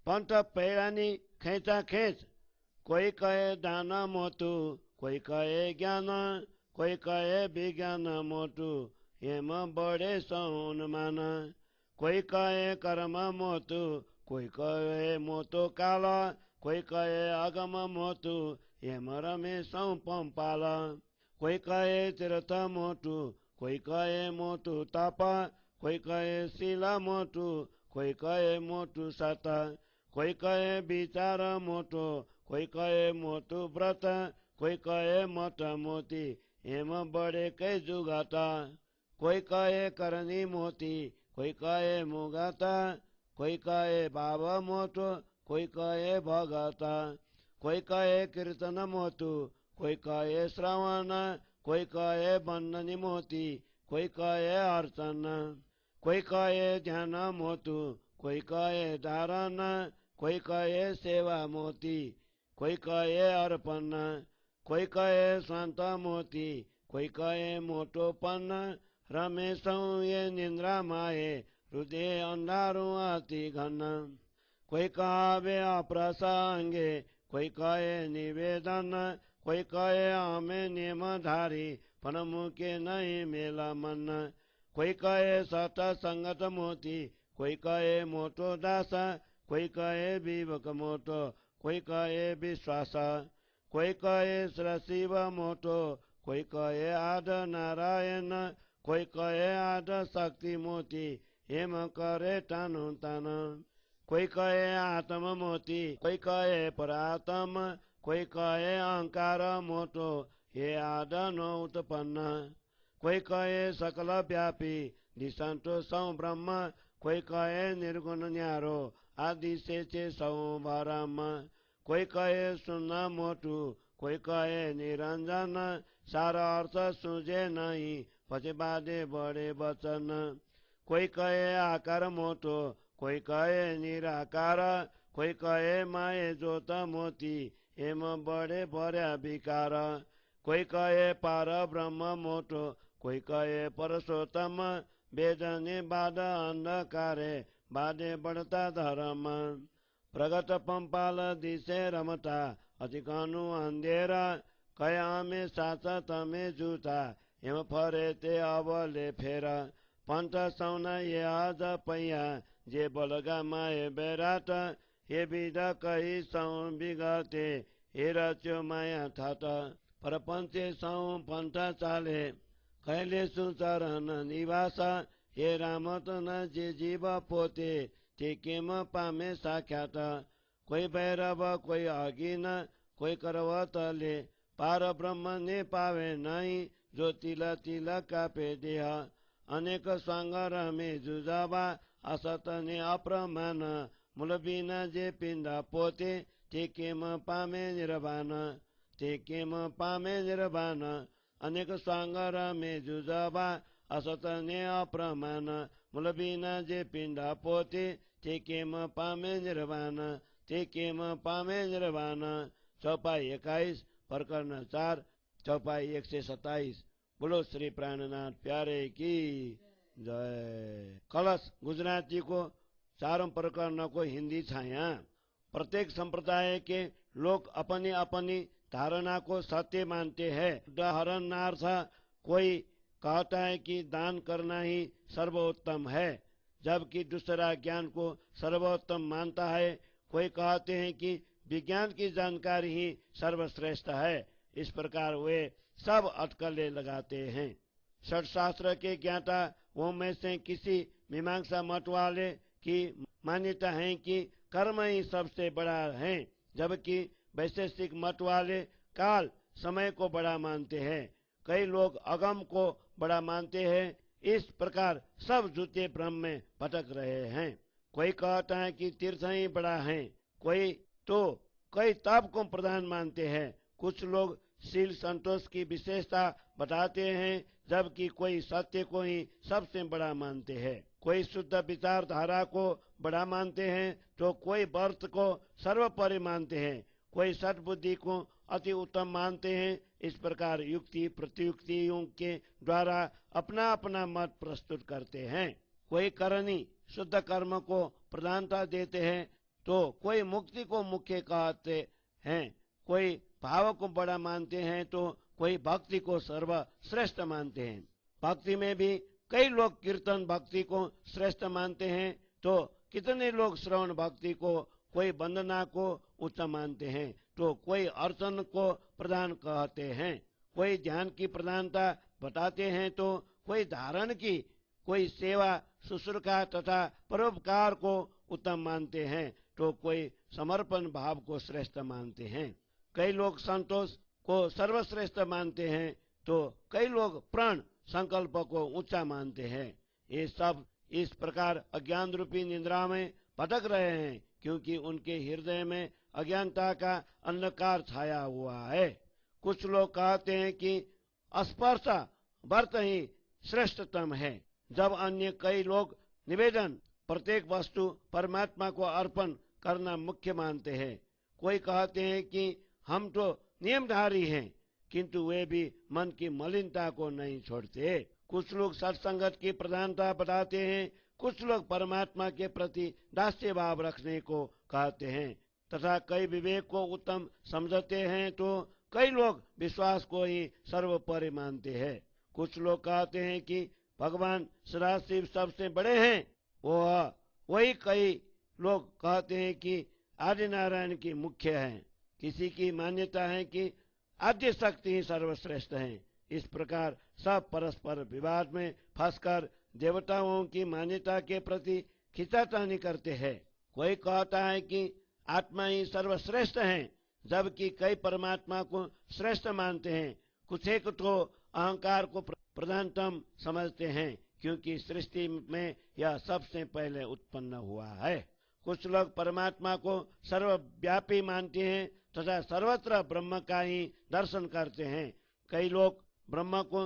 पंथ पैरानी खेचा खेच। कोई कहे दान मोटू, कोई कहे ज्ञान, कोई कहे विज्ञान मोटू, हेम बड़े सौन मान। कोई कहे कर्म मोटू, कोई कहे मोटो काल, कोई कहे अगम मोटू, हेम रमे सौ पंपाल। कोई कहे तीर्थ मोटू, कोई कहे मोटू तप, कोई कहे शील मोटू, कोई कहे मोटू सत। कोई कहे विचार मोटो, कोई कहे मोटू व्रत, कोई कहे मत मोती, हेम बड़े कै जुगत। कोई कहे करनी मोती, कोई कहे मुगत, कोई कहे भाव मोटो, कोई कहे भगत। कोई कहे कीर्तन मोटू, कोई कहे श्रवण, कोई कहे बंदनी मोती, कोई कहे अर्चन। कोई कहे ध्यान मोटू, कोई कहे धारण, कोई कहे सेवा मोती, कोई कहे अर्पण। कोई कहे शांत मोती, कोई कहे मोटोपन, रमेश ये निंद्रा माए, हृदय अंधारू अति घन। कोई कहे अप्रसंगे, कोई कहे निवेदन, कोई कहे हमें नियमधारी, पर मुके नहीं मेला मन। कोई कहे सतसंगत मोती, कोई कहे मोटो दास, कोई कहे विवेक मोटो, कोई कहे विश्वास। कोई कहे शिव मोटो, कोई कहे आद नारायण, कोई कहे आद शक्ति मोती, हेम करे तानु तान। कोई कहे आत्म मोती, कोई कहे परात्म, कोई कहे अहंकार मोटो, हे आद न उत्पन्न। कोई कहे सकल व्यापी, दिशंतो सौ ब्रह्म, कोई कहे निर्गुण न्यारो, आदि से सौ भरम। कोई कहे सुन मोटू, कोई कहे निरंजन, सारा अर्थ सूझे नहीं, पछबादे बड़े वचन। कोई कहे आकार मोटो, कोई कहे निराकार, कोई कहे माए जोत मोती, हेम बड़े भर्या विकार। कोई कहे पार ब्रह्म मोटो, कोई कहे परसोत्तम, वेदने बाद अंधकारे, बादे बढ़ता धर्म। प्रगट पंपाल दिशे रमता, अधिकानु अंधेरा, कया में साच तमे जूता, हेम फरे ते अबले फेरा। पंथ सौन ये आज पैया, जे बलगा माए बेराट, हे विध कही सौ बिगते, हे रच्यो माया थाट। परपंचे सौ पंथ चाले, कैले सुचरण निवास, हे रामत न जे जीव पोते, ते केम पामे साख्यात। कोई भैरव कोई अगिन, कोई करवतले, पार ब्रह्म ने पावे नहीं, जो तिल तिल कापे देह। अनेक सांगर में जुजाबा, असत ने अप्रमाण, मूल बिना जे पिंड पोते, ते केम पामे निर्वाण, ते केम पामे निर्वाण। अनेक सांगर में जुजाबा, असत ने अप्रमाण, मूल बिना जे पिंड पोते, ते केम पामे निर्वाण, ते केम पामे निर्वाण। चौपाई 21 प्रकरण 4 चौपाई 127। बोलो श्री प्राणनाथ प्यारे की जय। कलश गुजराती को चारों प्रकरणों को हिंदी छाया। प्रत्येक संप्रदाय के लोग अपनी अपनी धारणा को सत्य मानते हैं। उदाहरणार्थ कोई कहता है कि दान करना ही सर्वोत्तम है, जबकि दूसरा ज्ञान को सर्वोत्तम मानता है। कोई कहते हैं कि विज्ञान की जानकारी ही सर्वश्रेष्ठ है। इस प्रकार वे सब अटकलें लगाते हैं। षटशास्त्र के ज्ञाता वो में से किसी मीमांसा मत वाले की मान्यता है कि कर्म ही सबसे बड़ा है, जबकि वैशेषिक मत वाले काल समय को बड़ा मानते हैं। कई लोग अगम को बड़ा मानते हैं। इस प्रकार सब झूठे भ्रम में भटक रहे हैं। कोई कहता है कि तीर्थ ही बड़ा है, कई तप को प्रधान मानते हैं। कुछ लोग शील संतोष की विशेषता बताते हैं, जबकि कोई सत्य को ही सबसे बड़ा मानते हैं। कोई शुद्ध विचारधारा को बड़ा मानते हैं, तो कोई व्रत को सर्वोपरि मानते हैं। कोई सद्बुद्धि को अति उत्तम मानते हैं। इस प्रकार युक्ति प्रत्युक्तियों के द्वारा अपना अपना मत प्रस्तुत करते हैं। कोई करनी शुद्ध कर्म को प्रधानता देते हैं, तो कोई मुक्ति को मुख्य कहते हैं, कोई भाव को बड़ा मानते हैं, तो कोई भक्ति को सर्वश्रेष्ठ मानते हैं। भक्ति में भी कई लोग कीर्तन भक्ति को श्रेष्ठ मानते हैं, तो कितने लोग श्रवण भक्ति को, कोई वंदना को उच्च मानते हैं, तो कोई अर्चन को प्रधान कहते हैं, कोई ध्यान की प्रधानता बताते हैं, तो कोई धारण की, कोई सेवा शुश्रूषा तथा परोपकार को उत्तम मानते हैं, तो कोई समर्पण भाव को श्रेष्ठ मानते हैं। कई लोग संतोष को सर्वश्रेष्ठ मानते हैं, तो कई लोग प्रण संकल्प को ऊंचा मानते हैं। ये सब इस प्रकार अज्ञान रूपी निद्रा में भटक रहे हैं, क्योंकि उनके हृदय में अज्ञानता का अंधकार छाया हुआ है। कुछ लोग कहते हैं कि स्पर्श व्रत ही श्रेष्ठतम है, जब अन्य कई लोग निवेदन प्रत्येक वस्तु परमात्मा को अर्पण करना मुख्य मानते हैं। कोई कहते हैं कि हम तो नियमधारी हैं, किंतु वे भी मन की मलिनता को नहीं छोड़ते। कुछ लोग सत्संगत की प्रधानता बताते हैं, कुछ लोग परमात्मा के प्रति दास्य भाव रखने को कहते हैं, तथा कई विवेक को उत्तम समझते हैं, तो कई लोग विश्वास को ही सर्वोपरि मानते हैं। कुछ लोग कहते हैं कि भगवान सदाशिव सबसे बड़े हैं, वही कई लोग कहते हैं कि आदि नारायण की मुख्य है। किसी की मान्यता है कि आद्य शक्ति ही सर्वश्रेष्ठ है। इस प्रकार सब परस्पर विवाद में फंसकर देवताओं की मान्यता के प्रति खींचातानी करते हैं। कोई कहता है कि आत्मा ही सर्वश्रेष्ठ है, जबकि कई परमात्मा को श्रेष्ठ मानते हैं। कुछ एक तो अहंकार को प्रधानतम समझते हैं, क्योंकि सृष्टि में यह सबसे पहले उत्पन्न हुआ है। कुछ लोग परमात्मा को सर्वव्यापी मानते हैं तथा सर्वत्र ब्रह्म का ही दर्शन करते हैं। कई लोग ब्रह्म को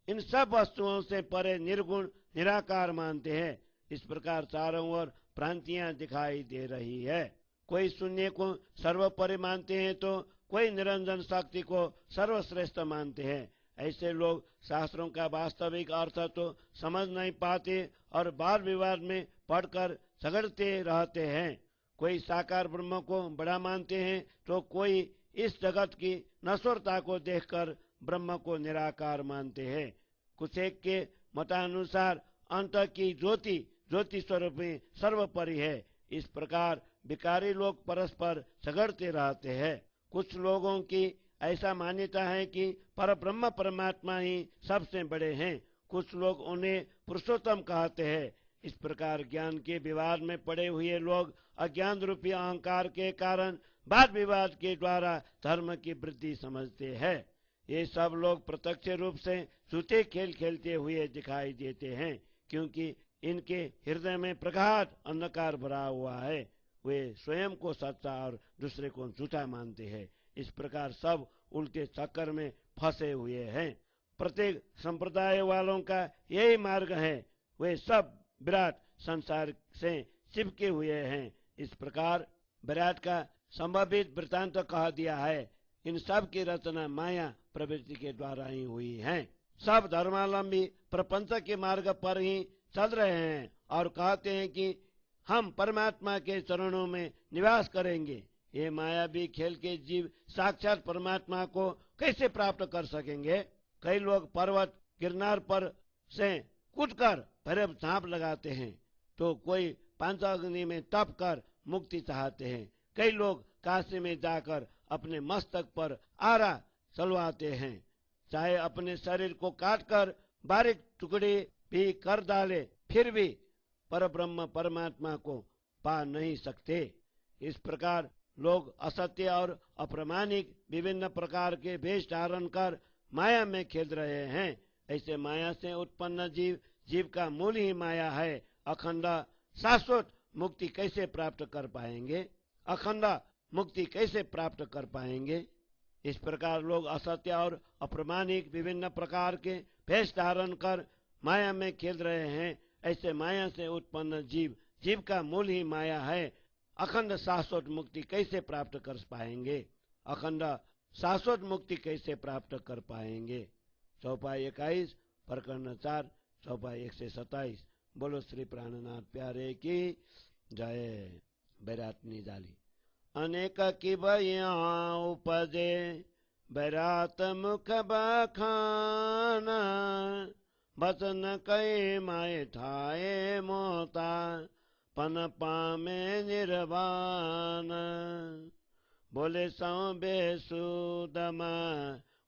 इन सब वस्तुओं से परे निर्गुण निराकार मानते हैं। इस प्रकार चारों ओर भ्रांतियां दिखाई दे रही है। कोई शून्य को सर्वोपरि मानते हैं, तो कोई निरंजन शक्ति को सर्वश्रेष्ठ मानते हैं। ऐसे लोग शास्त्रों का वास्तविक अर्थ तो समझ नहीं पाते और वाद विवाद में पढ़कर झगड़ते रहते हैं। कोई साकार ब्रह्म को बड़ा मानते हैं, तो कोई इस जगत की नश्वरता को देखकर ब्रह्म को निराकार मानते हैं। कुछ एक के मतानुसार अंत की ज्योति ज्योति स्वरूप में सर्वोपरि है। इस प्रकार विकारी लोग परस्पर झगड़ते रहते हैं। कुछ लोगों की ऐसा मान्यता है कि परब्रह्म परमात्मा ही सबसे बड़े हैं। कुछ लोग उन्हें पुरुषोत्तम कहते हैं। इस प्रकार ज्ञान के विवाद में पड़े हुए लोग अज्ञान रूपी अहंकार के कारण वाद विवाद के द्वारा धर्म की वृद्धि समझते हैं। ये सब लोग प्रत्यक्ष रूप से झूठे खेल खेलते हुए दिखाई देते हैं, क्योंकि इनके हृदय में प्रगाढ़ अंधकार भरा हुआ है। वे स्वयं को सच्चा और दूसरे को झूठा मानते हैं। इस प्रकार सब उल्टे चक्कर में फंसे हुए हैं। प्रत्येक संप्रदाय वालों का यही मार्ग है। वे सब विराट संसार से चिपके हुए हैं। इस प्रकार विराट का संभावित वृत्तांत कह दिया है। इन सब की रचना माया प्रवृत्ति के द्वारा ही हुई है। सब धर्मावलंबी प्रपंच के मार्ग पर ही चल रहे हैं और कहते हैं कि हम परमात्मा के चरणों में निवास करेंगे। ये मायावी खेल के जीव साक्षात परमात्मा को कैसे प्राप्त कर सकेंगे? कई लोग पर्वत गिरनार पर से कूदकर भैरव झांप लगाते हैं, तो कोई पांचाग्नि में तप कर मुक्ति चाहते हैं। कई लोग काशी में जाकर अपने मस्तक पर आरा चलवाते हैं। चाहे अपने शरीर को काटकर बारीक टुकड़े भी कर डाले, फिर भी परब्रह्म परमात्मा को पा नहीं सकते। इस प्रकार लोग असत्य और अप्रामाणिक विभिन्न प्रकार के वेश धारण कर माया में खेल रहे हैं। ऐसे माया से उत्पन्न जीव का मूल ही माया है। अखंड शाश्वत मुक्ति कैसे प्राप्त कर पाएंगे? अखंड मुक्ति कैसे प्राप्त कर पाएंगे? इस प्रकार लोग असत्य और अप्रामाणिक विभिन्न प्रकार के वेश धारण कर माया में खेल रहे हैं। ऐसे माया से उत्पन्न जीव का मूल ही माया है। अखंड शाश्वत मुक्ति कैसे प्राप्त कर पाएंगे? अखंड शाश्वत मुक्ति कैसे प्राप्त कर पाएंगे? चौपाई 21 प्रकरण 4 चौपाई 127। बोलो श्री प्राणनाथ प्यारे की जय। बैरातनी जाली अनेक की भैया उपजे बैरात मुख बखाना बचन कई माए थाए मोता पन पामे निर्वाण बोले सौ बेसुदमा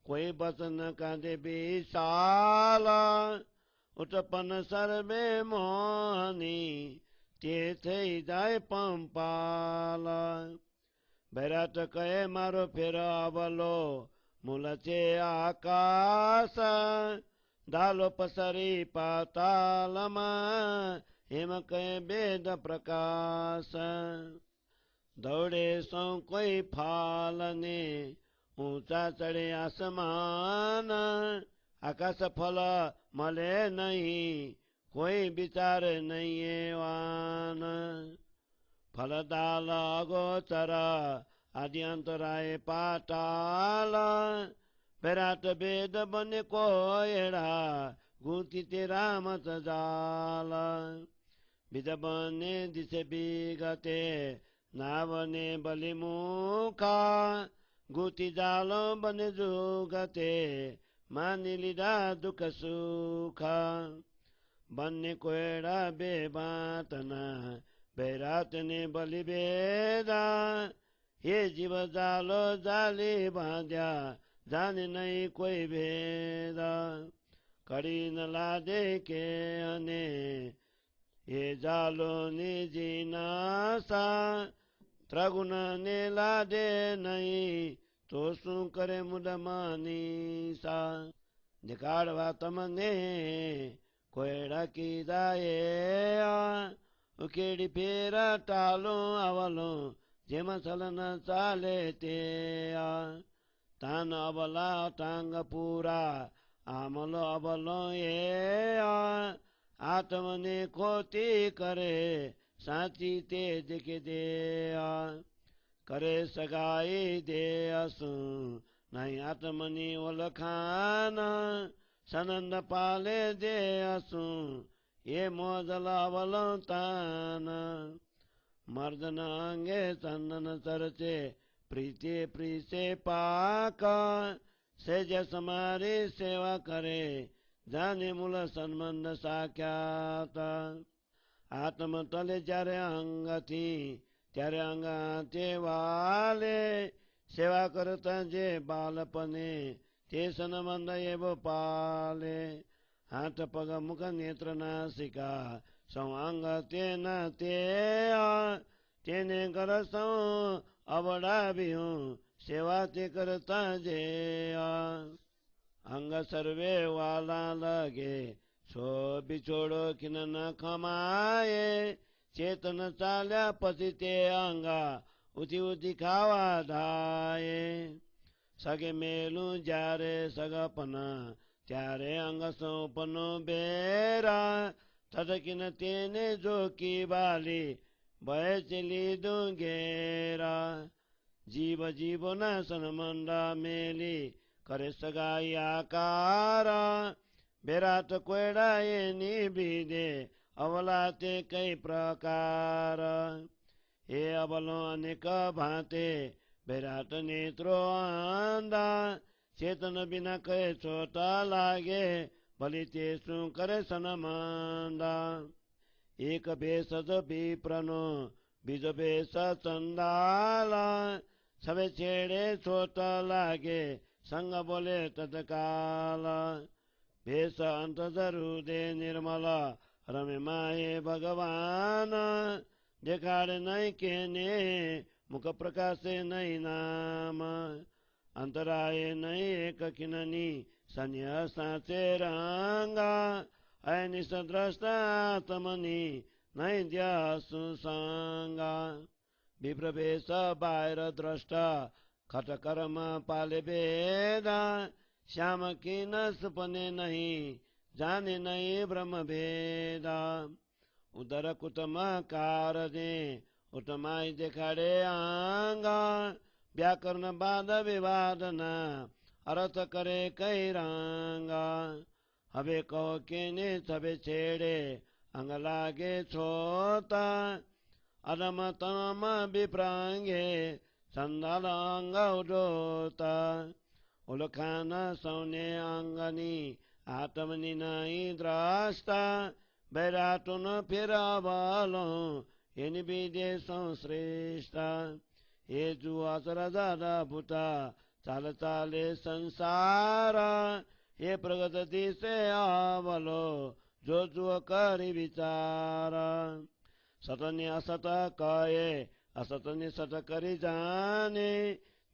कोई बचन का दे विशाल उत्पन्न सर्वे मोहनी तीर्थ जाय पंपाल बैरात कहे मारो फेर अबलो मूल चे आकाश दालो पसरी पातालमा हेम कहे वेद प्रकाश दौड़े सौ कोई फालने ऊंचा चढ़े आसमान आकाश फल मले नहीं कोई विचार नहीं वान फल दाल अगोचर आदि अंतराय पाताल बैरात वेद बने को एड़ा गुति तेरा मत जाल विद बने दिसे बिगते नावने बलिमुखा गुति जालो बने जुगते मानिलिदा दुख सुख बन्ने कोएड़ा बेबातना बैरात ने बलि बेदा ये जीव जालो जाली बांध्या जाने नहीं कोई भेदा कड़ी न लादे के अने ये जालो निजी नासा त्रिगुण ने लादे नहीं तो शू करे मुदमानी सा दिखाड़वा तमने कोयड़ा की दाए उकेड़ी फेरा टालो अवलो जेम चलन चाले ते तान अबला टांग पूरा आमलो अबलो ये आत्मने खोती करे साची ते दिखे दे करे सगाई दे असु नहीं आत्मनि ओलखाना सनंद पाले दे असु ये मोजल अवलतान मर्दन अंगे चंदन चरचे प्रीति प्रीसे पाक सेज समारी सेवा करे जाने मूल संबंध साख्यात आत्म तले જ્યારે અંગથી ત્યારે અંગાતે વાલે સેવા કરતા જે બાલપને તે સંબંધ એવો પાલે हाथ पग मुख नेत्र नासिका सौ अंग तेना ते तेने कर सौ अबड़ा भी हूँ सेवा ते करता जे अंग सर्वे वाला लगे सो बिछोड़ो किन न खमाए चेतन चाल्या पति ते अंगा उति उति खावा धाये सगे मेलू जारे सगपना त्यारे अंग सोपनो बेरा तदकिन तेने जो की बाली भय चली दूंगेरा जीव जीव न सनमंडा मेली करे सगाई आकारा बेरात कोयड़ा ये निबिदे अवलाते कई प्रकार हे अबलो अनेक भाते बेरात नेत्रो आंदा चेतन बिना कहे छोटा लागे बलि तेसु करे सनमांदा एक भेषज विप्रनो बीज भेष चंदाला सबे छेड़े छोटा लागे संग बोले तत्काल भेष अंत दे निर्मल रमे माए भगवान देखाड़े नहीं केने मुख प्रकाशे नहीं नाम अंतराय नहीं एक किननी सन्यासाचे रंगा अनिस द्रष्टा तमनी नहीं द्या सुसंगा विप्रवेश बाहिर द्रष्टा खट कर्म पाले वेदा श्याम किन सुपने नहीं जाने नहीं ब्रह्म भेदा उदर कुतम कार दे उत्तमाई देखाड़े आंगा व्याकरण बाद विवादना अर्थ करे कई रंगा हवे कहो केने सबे छेड़े अंग लागे छोता अदम तम विप्रांगे संदलांग उडोता उलखान सौने अंगनी आत्मनि नहीं द्रष्टा बैराटुन फिर बालो इन विदेशों श्रेष्ठा ये जु असर दादा भूता चाल चाले संसार ये प्रगति से आवलो जो जो करी विचार सतनि असत कहे असतनि सत करी जाने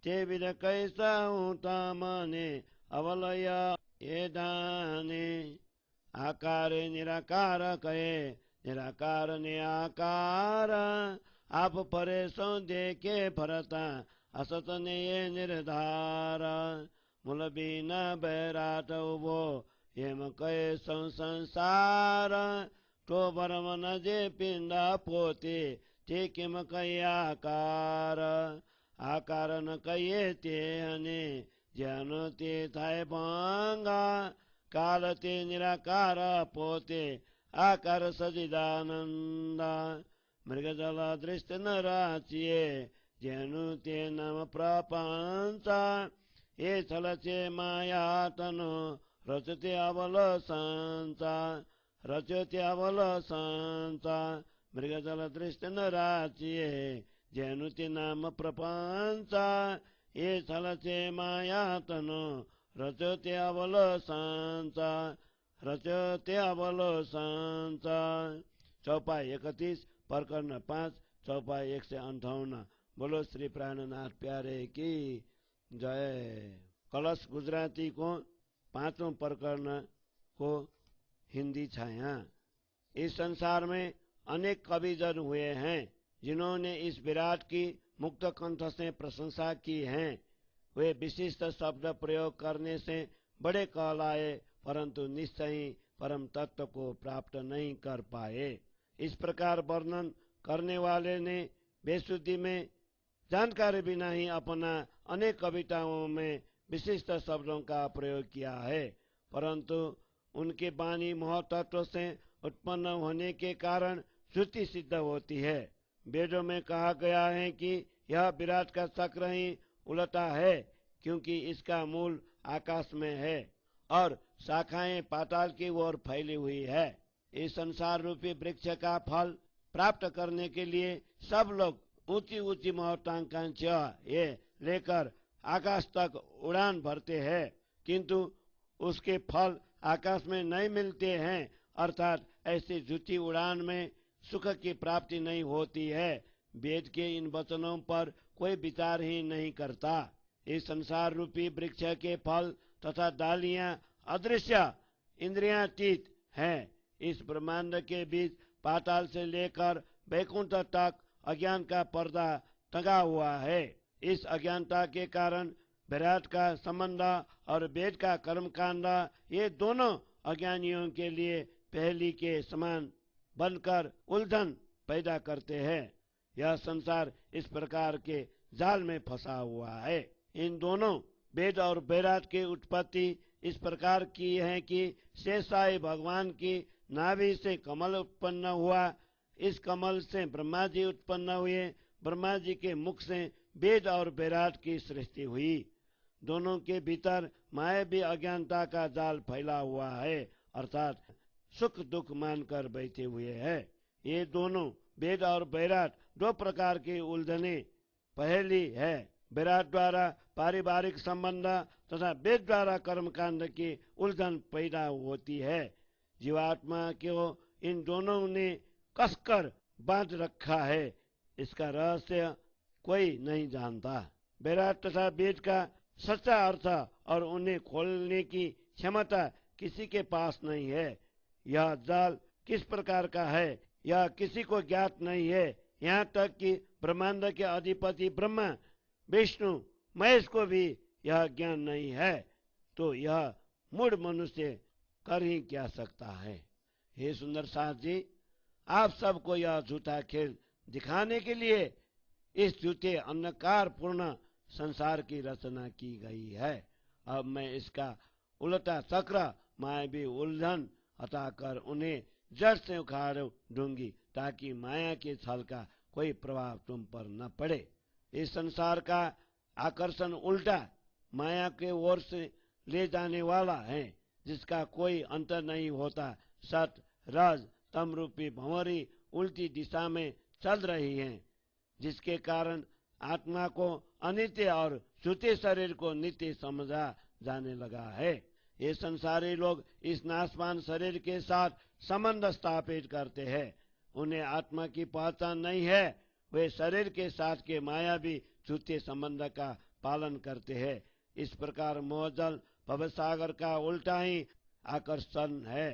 ते विद कैसा ऊता माने अवलय ये दाने आकार निराकार कहे निराकार ने आकार आप परे सो देखे फरता असत ने ये निर्धार मूल बिना बैराट उभो हेम कहे संसार तो परम न जे पिंडा पोते ते किम कहे आकार आकार न कहे ते हने जन ते थाय भांगा काल ते निराकार पोते आकार सजिदानंदा मृगजल दृष्टि न राचिए जेनु ते नाम प्रपंच ये छलचे माया तनु रचते अबल संचा रचते अबल संचा मृगजल दृष्टि न राचिए जेनु ते नाम प्रपंच ये छलचे माया तनु रचते अबल संचा रचते अबल संचा चौपाई 31 प्रकरण 5 चौपाई 158। बोलो श्री प्राणनाथ प्यारे की जय। कलश गुजराती को 5वां प्रकरण को हिंदी छाया। इस संसार में अनेक कविजन हुए हैं जिन्होंने इस विराट की मुक्त कंठ से प्रशंसा की है। वे विशिष्ट शब्द प्रयोग करने से बड़े कहलाए परंतु निश्चय ही परम तत्व को प्राप्त नहीं कर पाए। इस प्रकार वर्णन करने वाले ने बेसुद्धि में जानकारी बिना ही अपना अनेक कविताओं में विशिष्ट शब्दों का प्रयोग किया है, परंतु उनके वाणी महतत्व से उत्पन्न होने के कारण श्रुति सिद्ध होती है। वेदों में कहा गया है कि यह विराट का चक्र ही उलटा है, क्योंकि इसका मूल आकाश में है और शाखाएं पाताल की ओर फैली हुई है। इस संसार रूपी वृक्ष का फल प्राप्त करने के लिए सब लोग ऊंची ऊंची महत्वाकांक्षा ये लेकर आकाश तक उड़ान भरते हैं, किंतु उसके फल आकाश में नहीं मिलते हैं, अर्थात ऐसी झूठी उड़ान में सुख की प्राप्ति नहीं होती है। वेद के इन वचनों पर कोई विचार ही नहीं करता। इस संसार रूपी वृक्ष के फल तथा डालियां अदृश्य इंद्रियातीत हैं। इस ब्रह्मांड के बीच पाताल से लेकर वैकुंठ तक अज्ञान का पर्दा टंगा हुआ है। इस अज्ञानता के कारण विराट का संबंध और वेद का कर्मकांड ये दोनों अज्ञानियों के लिए पहली के समान बनकर उलझन पैदा करते हैं। यह संसार इस प्रकार के जाल में फंसा हुआ है। इन दोनों वेद और विराट की उत्पत्ति इस प्रकार की है कि शेषाई भगवान की नाभि से कमल उत्पन्न हुआ, इस कमल से ब्रह्मा जी उत्पन्न हुए, ब्रह्मा जी के मुख से वेद और विराट की सृष्टि हुई। दोनों के भीतर मायावी अज्ञानता का जाल फैला हुआ है, अर्थात सुख दुख मानकर बैठे हुए हैं। ये दोनों वेद और विराट दो प्रकार की उलझने। पहली है विराट द्वारा पारिवारिक संबंध तथा वेद द्वारा कर्मकांड की उलझन पैदा होती है। जीवात्मा को इन दोनों ने कसकर बांध रखा है, इसका रहस्य कोई नहीं जानता। विराट तथा वेद का सच्चा अर्थ और उन्हें खोलने की क्षमता किसी के पास नहीं है। यह जाल किस प्रकार का है यह किसी को ज्ञात नहीं है। यहाँ तक कि ब्रह्मांड के अधिपति ब्रह्मा विष्णु महेश को भी यह ज्ञान नहीं है, तो यह मूढ़ मनुष्य कर ही क्या सकता है। हे सुंदर साथ जी, आप सबको यह झूठा खेल दिखाने के लिए इस झूठे अंधकार पूर्ण संसार की रचना की गई है। अब मैं इसका उल्टा चक्र मायावी उलझन हटाकर उन्हें जड़ से उखाड़ दूंगी, ताकि माया के छल का कोई प्रभाव तुम पर न पड़े। इस संसार का आकर्षण उल्टा माया के ओर से ले जाने वाला है, जिसका कोई अंत नहीं होता। सत रज तम रूपी भंवरी उल्टी दिशा में चल रही है, जिसके कारण आत्मा को अनित्य और झूठे शरीर को नित्य समझा जाने लगा है। ये संसारी लोग इस नाशवान शरीर के साथ संबंध स्थापित करते हैं। उन्हें आत्मा की पहचान नहीं है। वे शरीर के साथ के मायावी झूठे संबंध का पालन करते हैं। इस प्रकार मोहजल भवसागर का उल्टा ही आकर्षण है।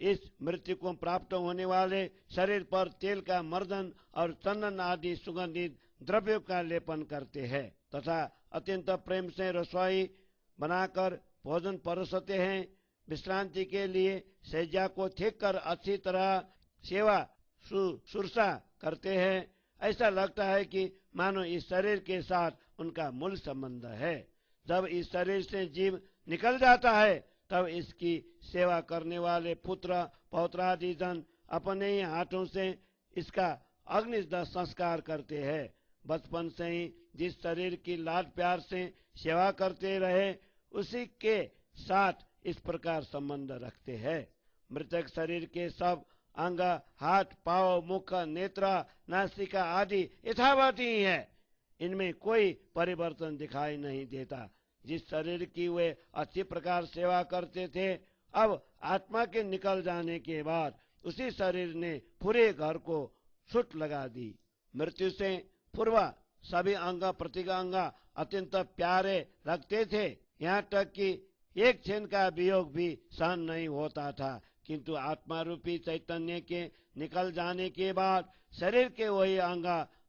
इस मृत्यु को प्राप्त होने वाले शरीर पर तेल का मर्दन और चंदन आदि सुगंधित द्रव्यों का लेपन करते हैं तथा अत्यंत प्रेम से रसोई बनाकर भोजन परोसते हैं। विश्रांति के लिए शैया को ठीक कर अच्छी तरह सेवा शुश्रूषा करते हैं। ऐसा लगता है कि मानो इस शरीर के साथ उनका मूल संबंध है। जब इस शरीर से जीव निकल जाता है तब इसकी सेवा करने वाले पुत्र पौत्रादि जन अपने ही हाथों से इसका अग्निदग्ध संस्कार करते हैं। बचपन से ही जिस शरीर की लाड प्यार से सेवा करते रहे उसी के साथ इस प्रकार संबंध रखते हैं। मृतक शरीर के सब अंग, हाथ, पांव, मुख, नेत्र, नासिका आदि यथावत ही है। इनमें कोई परिवर्तन दिखाई नहीं देता। जिस शरीर की वे अच्छी प्रकार सेवा करते थे, अब आत्मा के निकल जाने के बाद उसी शरीर ने पूरे घर को छूट लगा दी। मृत्यु से पूर्व सभी अंग प्रत्यंग अत्यंत प्यारे रखते थे, यहाँ तक कि एक क्षण का वियोग भी सहन नहीं होता था। किंतु आत्मा रूपी चैतन्य के निकल जाने के बाद शरीर के वही अंग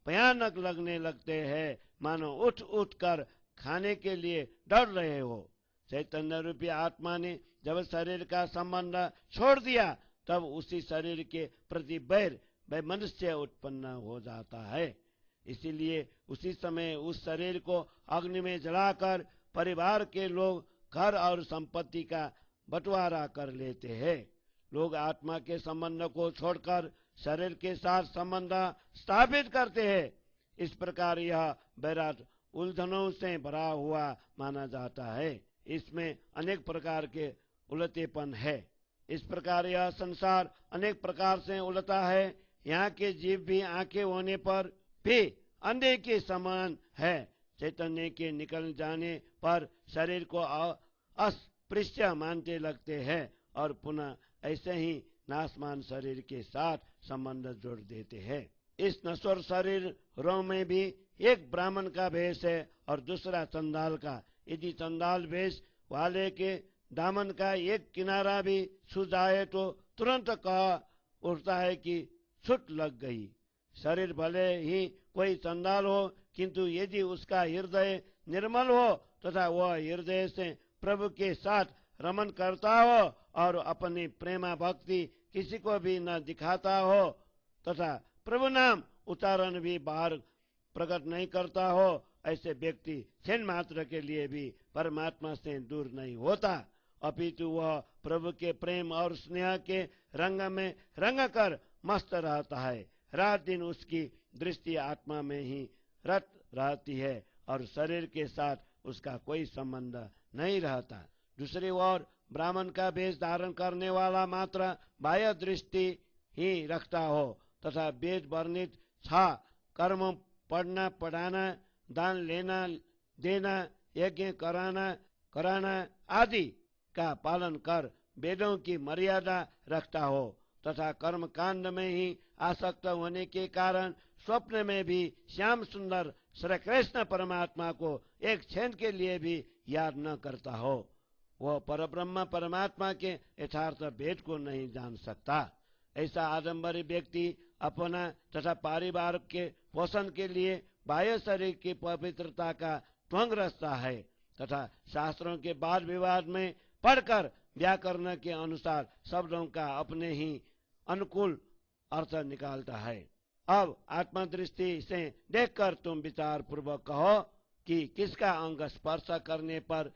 भयानक लगने लगते हैं, मानो उठ उठ कर खाने के लिए डर रहे हो। चैतन्य रूपी आत्मा ने जब शरीर का संबंध छोड़ दिया तब उसी शरीर के प्रति बैर वैमनस्य उत्पन्न हो जाता है। इसीलिए उसी समय उस शरीर को अग्नि में जलाकर परिवार के लोग घर और संपत्ति का बंटवारा कर लेते हैं। लोग आत्मा के संबंध को छोड़कर शरीर के साथ संबंध स्थापित करते हैं। इस प्रकार यह बैराट उलझनों से भरा हुआ माना जाता है। इसमें अनेक प्रकार के उलटेपन है। इस प्रकार यह संसार अनेक प्रकार से उलटा है। यहाँ के जीव भी आंखें होने पर भी अंधे के समान है। चैतन्य के निकल जाने पर शरीर को अस्पृश्य मानते लगते हैं और पुनः ऐसे ही नाशमान शरीर के साथ संबंध जोड़ देते हैं। इस नश्वर शरीरों में भी एक ब्राह्मण का भेष है और दूसरा चंडाल का। यदि चंडाल भेष वाले के दामन का एक किनारा भी छू जाए तो तुरंत कह उठता है कि छूट लग गई। शरीर भले ही कोई चंडाल हो, किंतु यदि उसका हृदय निर्मल हो तथा वह हृदय से प्रभु के साथ रमन करता हो और अपनी प्रेमा भक्ति किसी को भी न दिखाता हो तथा प्रभु नाम उच्चारण भी बाहर प्रकट नहीं करता हो, ऐसे व्यक्ति क्षण मात्र के लिए भी परमात्मा से दूर नहीं होता, अपितु वह प्रभु के प्रेम और स्नेह के रंग में रंग कर मस्त रहता है। रात दिन उसकी दृष्टि आत्मा में ही रत रहती है और शरीर के साथ उसका कोई संबंध नहीं रहता। दूसरी ओर ब्राह्मण का वेश धारण करने वाला मात्र बाह्य दृष्टि ही रखता हो तथा वेद वर्णित 6 कर्म पढ़ना पढ़ाना, दान लेना देना, यज्ञ कराना आदि का पालन कर वेदों की मर्यादा रखता हो तथा कर्म कांड में ही आसक्त होने के कारण स्वप्न में भी श्याम सुंदर श्री कृष्ण परमात्मा को एक क्षण के लिए भी याद न करता हो, वह परब्रह्म परमात्मा के यथार्थ भेद को नहीं जान सकता। ऐसा आडंबरी व्यक्ति अपना तथा परिवार के पोषण के लिए बाह्य शरीर की पवित्रता का ढोंग रचता है तथा शास्त्रों के वाद विवाद में पढ़कर व्याकरण के अनुसार शब्दों का अपने ही अनुकूल अर्थ निकालता है। अब आत्मदृष्टि से देखकर तुम विचार पूर्वक कहो कि किसका अंग स्पर्श करने पर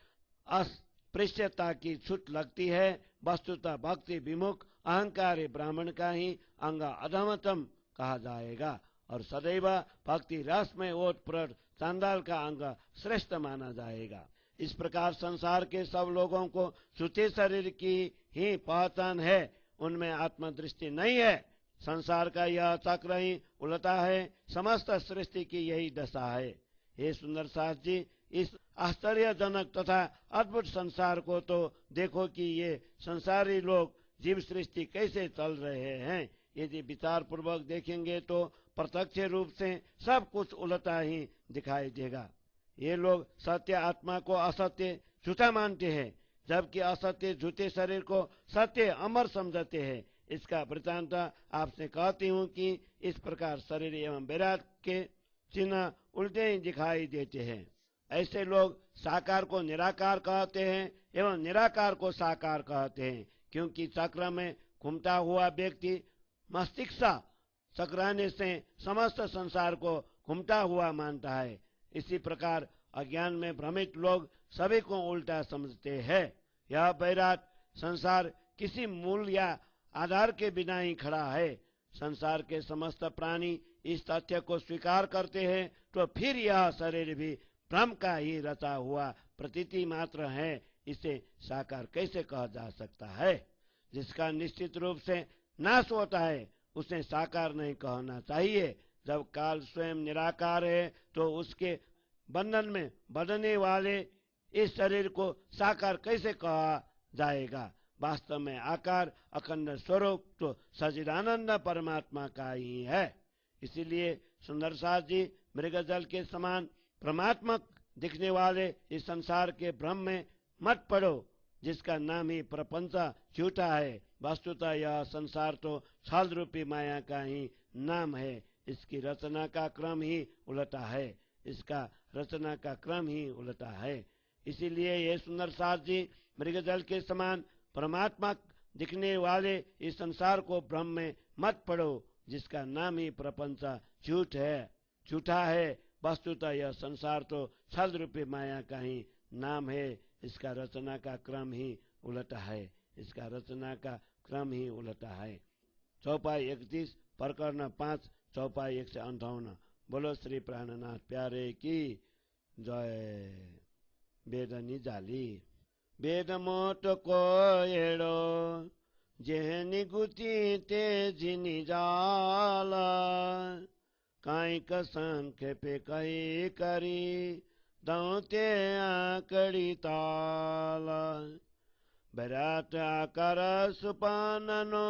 अस्पृश्यता की छूट लगती है। वस्तुतः भक्ति विमुख अहंकारी ब्राह्मण का ही अंग अधमतम कहा जाएगा और सदैव भक्ति रस में ओतप्रोत चांडाल का अंग श्रेष्ठ माना जाएगा। इस प्रकार संसार के सब लोगों को सूते शरीर की ही पहचान है, उनमें आत्मदृष्टि नहीं है। संसार का यह चक्र ही उलटा है, समस्त सृष्टि की यही दशा है। हे सुंदर सास जी, इस आश्चर्यजनक तथा अद्भुत संसार को तो देखो कि ये संसारी लोग जीव सृष्टि कैसे चल रहे हैं। यदि विचार पूर्वक देखेंगे तो प्रत्यक्ष रूप से सब कुछ उलटा ही दिखाई देगा। ये लोग सत्य आत्मा को असत्य झूठा मानते हैं, जबकि असत्य झूठे शरीर को सत्य अमर समझते हैं। इसका वृत्तांत आपसे कहती हूँ कि इस प्रकार शरीर एवं विराट के चिन्ह उल्टे ही दिखाई देते हैं। ऐसे लोग साकार को निराकार कहते हैं एवं निराकार को साकार कहते हैं, क्योंकि चक्र में घूमता हुआ व्यक्ति मस्तिष्क चक्राने से समस्त संसार को घूमता हुआ मानता है। इसी प्रकार अज्ञान में भ्रमित लोग सभी को उल्टा समझते हैं। यह वैराट संसार किसी मूल या आधार के बिना ही खड़ा है। संसार के समस्त प्राणी इस तथ्य को स्वीकार करते हैं, तो फिर यह शरीर भी भ्रम का ही रचा हुआ प्रतीति मात्र है। इसे साकार कैसे कहा जा सकता है? जिसका निश्चित रूप से नाश होता है उसे साकार नहीं कहना चाहिए। जब काल स्वयं निराकार है तो उसके बंधन में बंधने वाले इस शरीर को साकार कैसे कहा जाएगा? वास्तव में आकार अखंड स्वरूप तो सच्चिदानंद परमात्मा का ही है। इसीलिए सुंदर सास जी, मृगजल के समान भ्रमात्मक दिखने वाले इस संसार के भ्रम में मत पड़ो, जिसका नाम ही प्रपंच झूठा है। वस्तुतः यह संसार तो छल रूपी माया का ही नाम है। इसकी रचना का क्रम ही उल्टा है, इसका रचना का क्रम ही उल्टा है। इसीलिए ये सुंदर सास जी, मृगजल के समान परमात्मा दिखने वाले इस संसार को भ्रम में मत पड़ो, जिसका नाम ही प्रपंच झूठा है। वस्तुतः यह संसार तो छल रूपी माया का ही नाम है। इसका रचना का क्रम ही उल्टा है, इसका रचना का क्रम ही उल्टा है। चौपाई 31 प्रकरण 5 चौपाई 158। बोलो श्री प्राणनाथ प्यारे की जय। वेद निजाली वेद मोट को एड़ो जेहनी गुती तेजी निजाला काइक संक्षेपे कही करी दौते आकड़ी ताला विराट आकार सुपाननो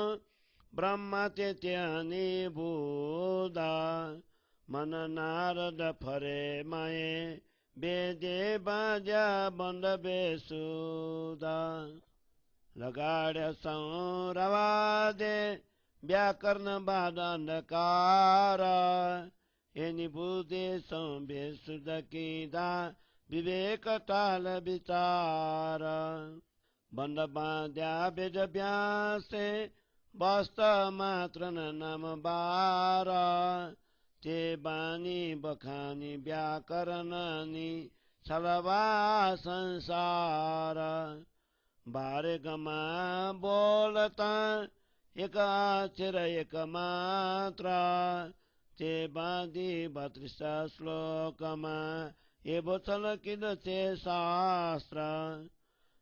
ब्रह्म चैत्यानि बुदा मन नारद फरे माए बेदे बाजा बंद बेसुदा लगाड़ संरवादे व्याकरण बादंधकारा एनि बुद्धे संबेसुद कीदा विवेक ताल विचार बंद बांध्या वेद व्यासे वास्तव मात्र नाम बारा ते बानी बखानी व्याकरणानी छलवा संसार बारे गमा बोलता एक अक्षर एक मात्रा ते बादी 32 श्लोकमा ये बोचल किद ते शास्त्र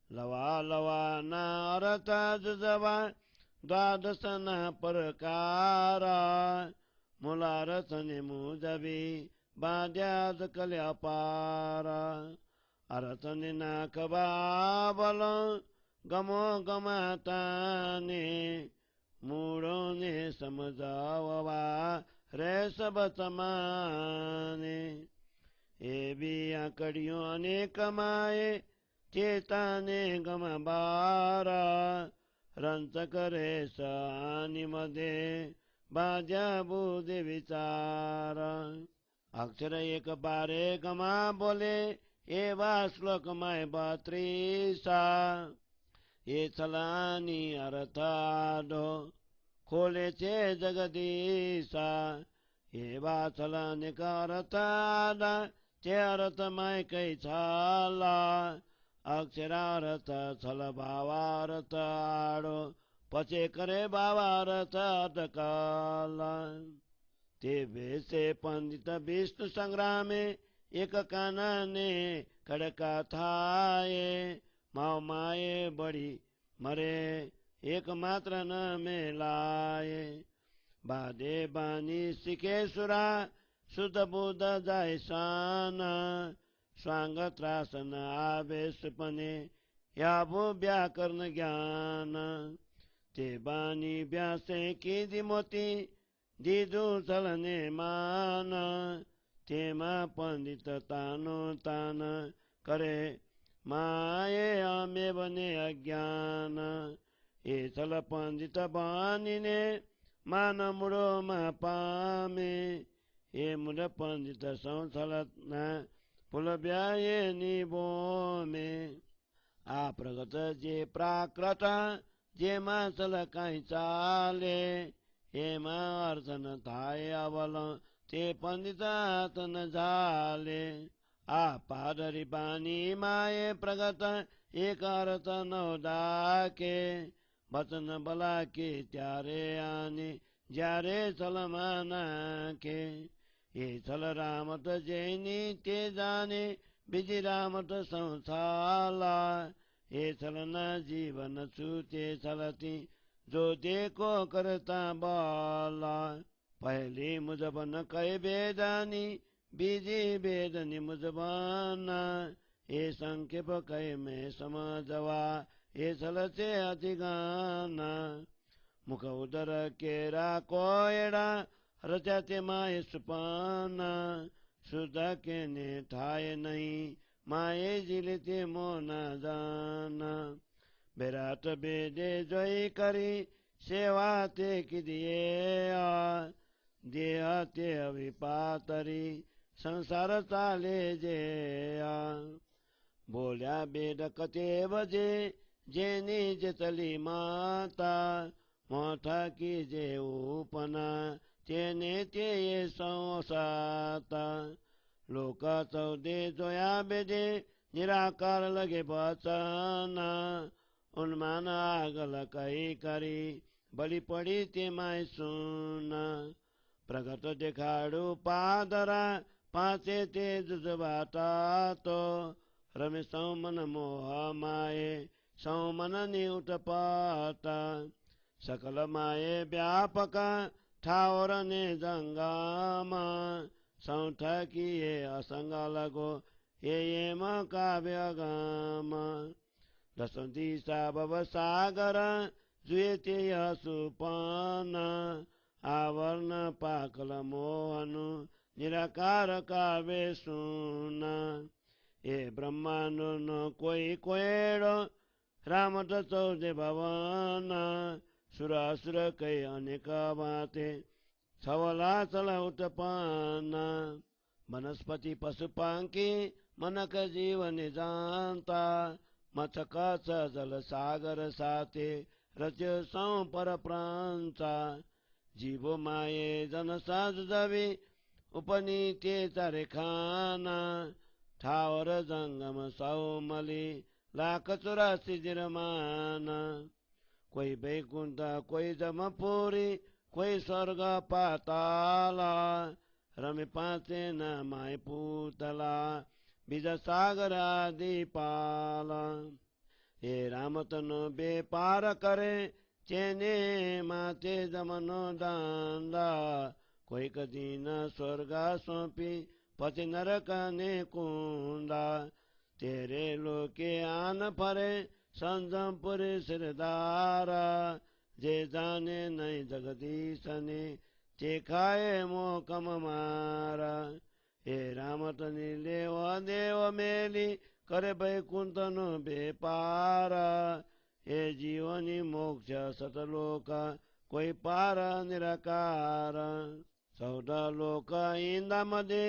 लवा लवा नारता जुजवा द्वादश न प्रकारा मूला रचने मुजबी बाद्याद कल्यापारा अरचने नाक बाबल गमो गमाताने मूड़ो ने समझावा रे सब समाने ए भी आकड़ियों अनेक माए चेताने गम बारा रंच करे सानि मदे बाजा बुद्धि विचार अक्षर एक बारे गमा बोले एवा श्लोक माय 32 ये चलानी अर्थादो खोले चे जगदीशा एवा चलाने का अर्थादा चे अर्थ माय कई छाला अक्षरार्थ छल भावार्थ आड़ो पचे करे भावार्थ अटकाला ते वैसे पंडित विष्णु संग्रामे एक कानने खड़का थाए माओ माए बड़ी मरे एक मात्र न मेलाए बादे बानी सिकेश्वरा शुद्ध बुद्ध जाय साना स्वांग त्रासन आवेश पने याबो व्याकरण ज्ञान ते बानी व्यासे की दिमोती दीदू चलने मान तेमा पंडित तानो तान करे माये आमे बने अज्ञान ए चल पंडित बानीने मान मुड़ो मा पामे ए मुड़ पंडित संसल पुल ब्याये निबो में आ प्रगत जे प्राकृत जे मासल काई चाले हेमा अर्चन थाय अवल ते पंडित न झाले आ पादरी बानी माये प्रगत एक अर्थ नौ डाके बचन बला के त्यारे आने ज्यारे सलमाना के ये सल रामत जैनी ते जाने बिजी रामत संसाला ये चलना जीवन छूते चलती जो देखो करता बाला पहले मुझबन कहे बेदानी बीजी बेदनी मुझबाना ये संक्षेप कहे में समझवा ये चलते अधिगाना मुख उदर केरा कोयड़ा रचाते माए सुपाना शुद्ध के ने ठाए नहीं माए जिलते मोना जाना बेरात बेदे जोई करी सेवा ते किदिए देह ते अविपातरी संसार चाले जे बोल्या बेद कते बजे जेनी जतली माता मोठा की जे उपना तेने ते ये संसाता लोक चौदे जोया बेदे निराकार लगे बचना उन्मान आगल कही करी बलि पड़ी ते माय सुना प्रगट देखाड़ू पादरा पाचे ते जुजबाता तो रमे सौमन मोह माये सौमन निउट पाता सकल माये व्यापक ठावर ने जंगामा सौठ किए असंग लगो ये म काव्य गामा दस दिशा भव सागर जुएते सुपन आवरण पाकल मोहनु निराकार काव्य सुन ए ब्रह्मांड न कोई कोएड़ो राम त चौदे भवन सुरासुर कै अनेक बाते छवला चला उत्पन्न वनस्पति पशुपांकी मनक जीवन जानता मचक जल सागर साथे रच्यो सौ पर प्रांता जीवो माये जन साज जबी उपनीते चरे खाना ठावर जंगम सौमली लाख 84 जिरमाना कोई बैकुंठ कोई जमपुरी कोई स्वर्ग पाताला रमे पाचे न माय पूतला बीज सागर आदि पाला ये रामतनो बेपार करे चेने माते जमनो दांदा कोई कदी न स्वर्ग सौंपी पति नरक ने कुंदा तेरे लोके आन परे संजमपुर सिरदारा जे जाने नहीं जगदीश ने ते खाए मोकम मारा हे रामतनि देव देव मेली करे बैकुंठनो बेपारा हे जीवनी मोक्ष सतलोक कोई पार निराकार 14 लोक इंदा मध्ये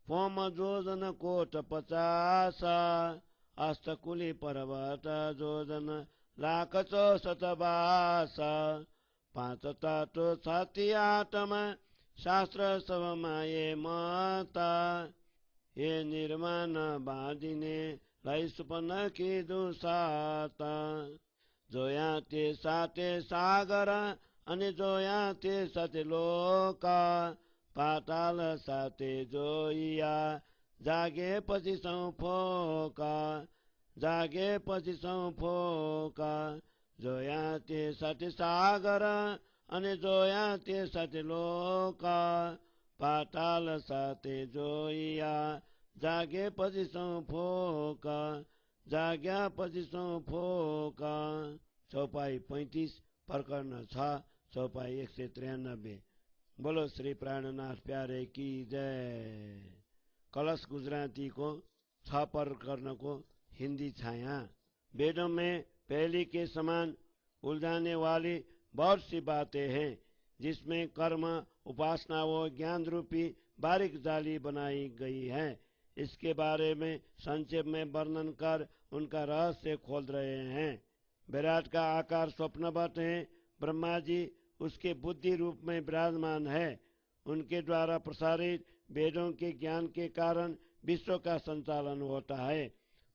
फोम जोजन कोट 50 अष्टकुली पर्वत जोजन लाख 64 5 तातो 7 आत्मा शास्त्र सब माये माता ये निर्माण बांधिने लाई सुपन की दुसाता जोया ते साते सागर अनि जोया ते सते लोका पाताल साथे जोइया जागेपछि फोका जागेपछि फोका जोया ते साथी सागर अनि जोया ते साथी लोक पाताल साथे जोइया जागेपछि फोका जाग्यापछि फोका। चौपाई 35 प्रकरण 6 चौपाई 193। बोलो श्री प्राणनाथ प्यारे की जय। कलश गुजराती को 6 प्रकरण को हिंदी छाया। वेदों में पहली के समान उलझाने वाली बहुत सी बातें हैं, जिसमें कर्म उपासना व ज्ञान रूपी बारीक जाली बनाई गई है। इसके बारे में संक्षेप में वर्णन कर उनका रहस्य खोल रहे हैं। विराट का आकार स्वप्नवत है। ब्रह्मा जी उसके बुद्धि रूप में विराजमान है। उनके द्वारा प्रसारित वेदों के ज्ञान के कारण विश्व का संचालन होता है।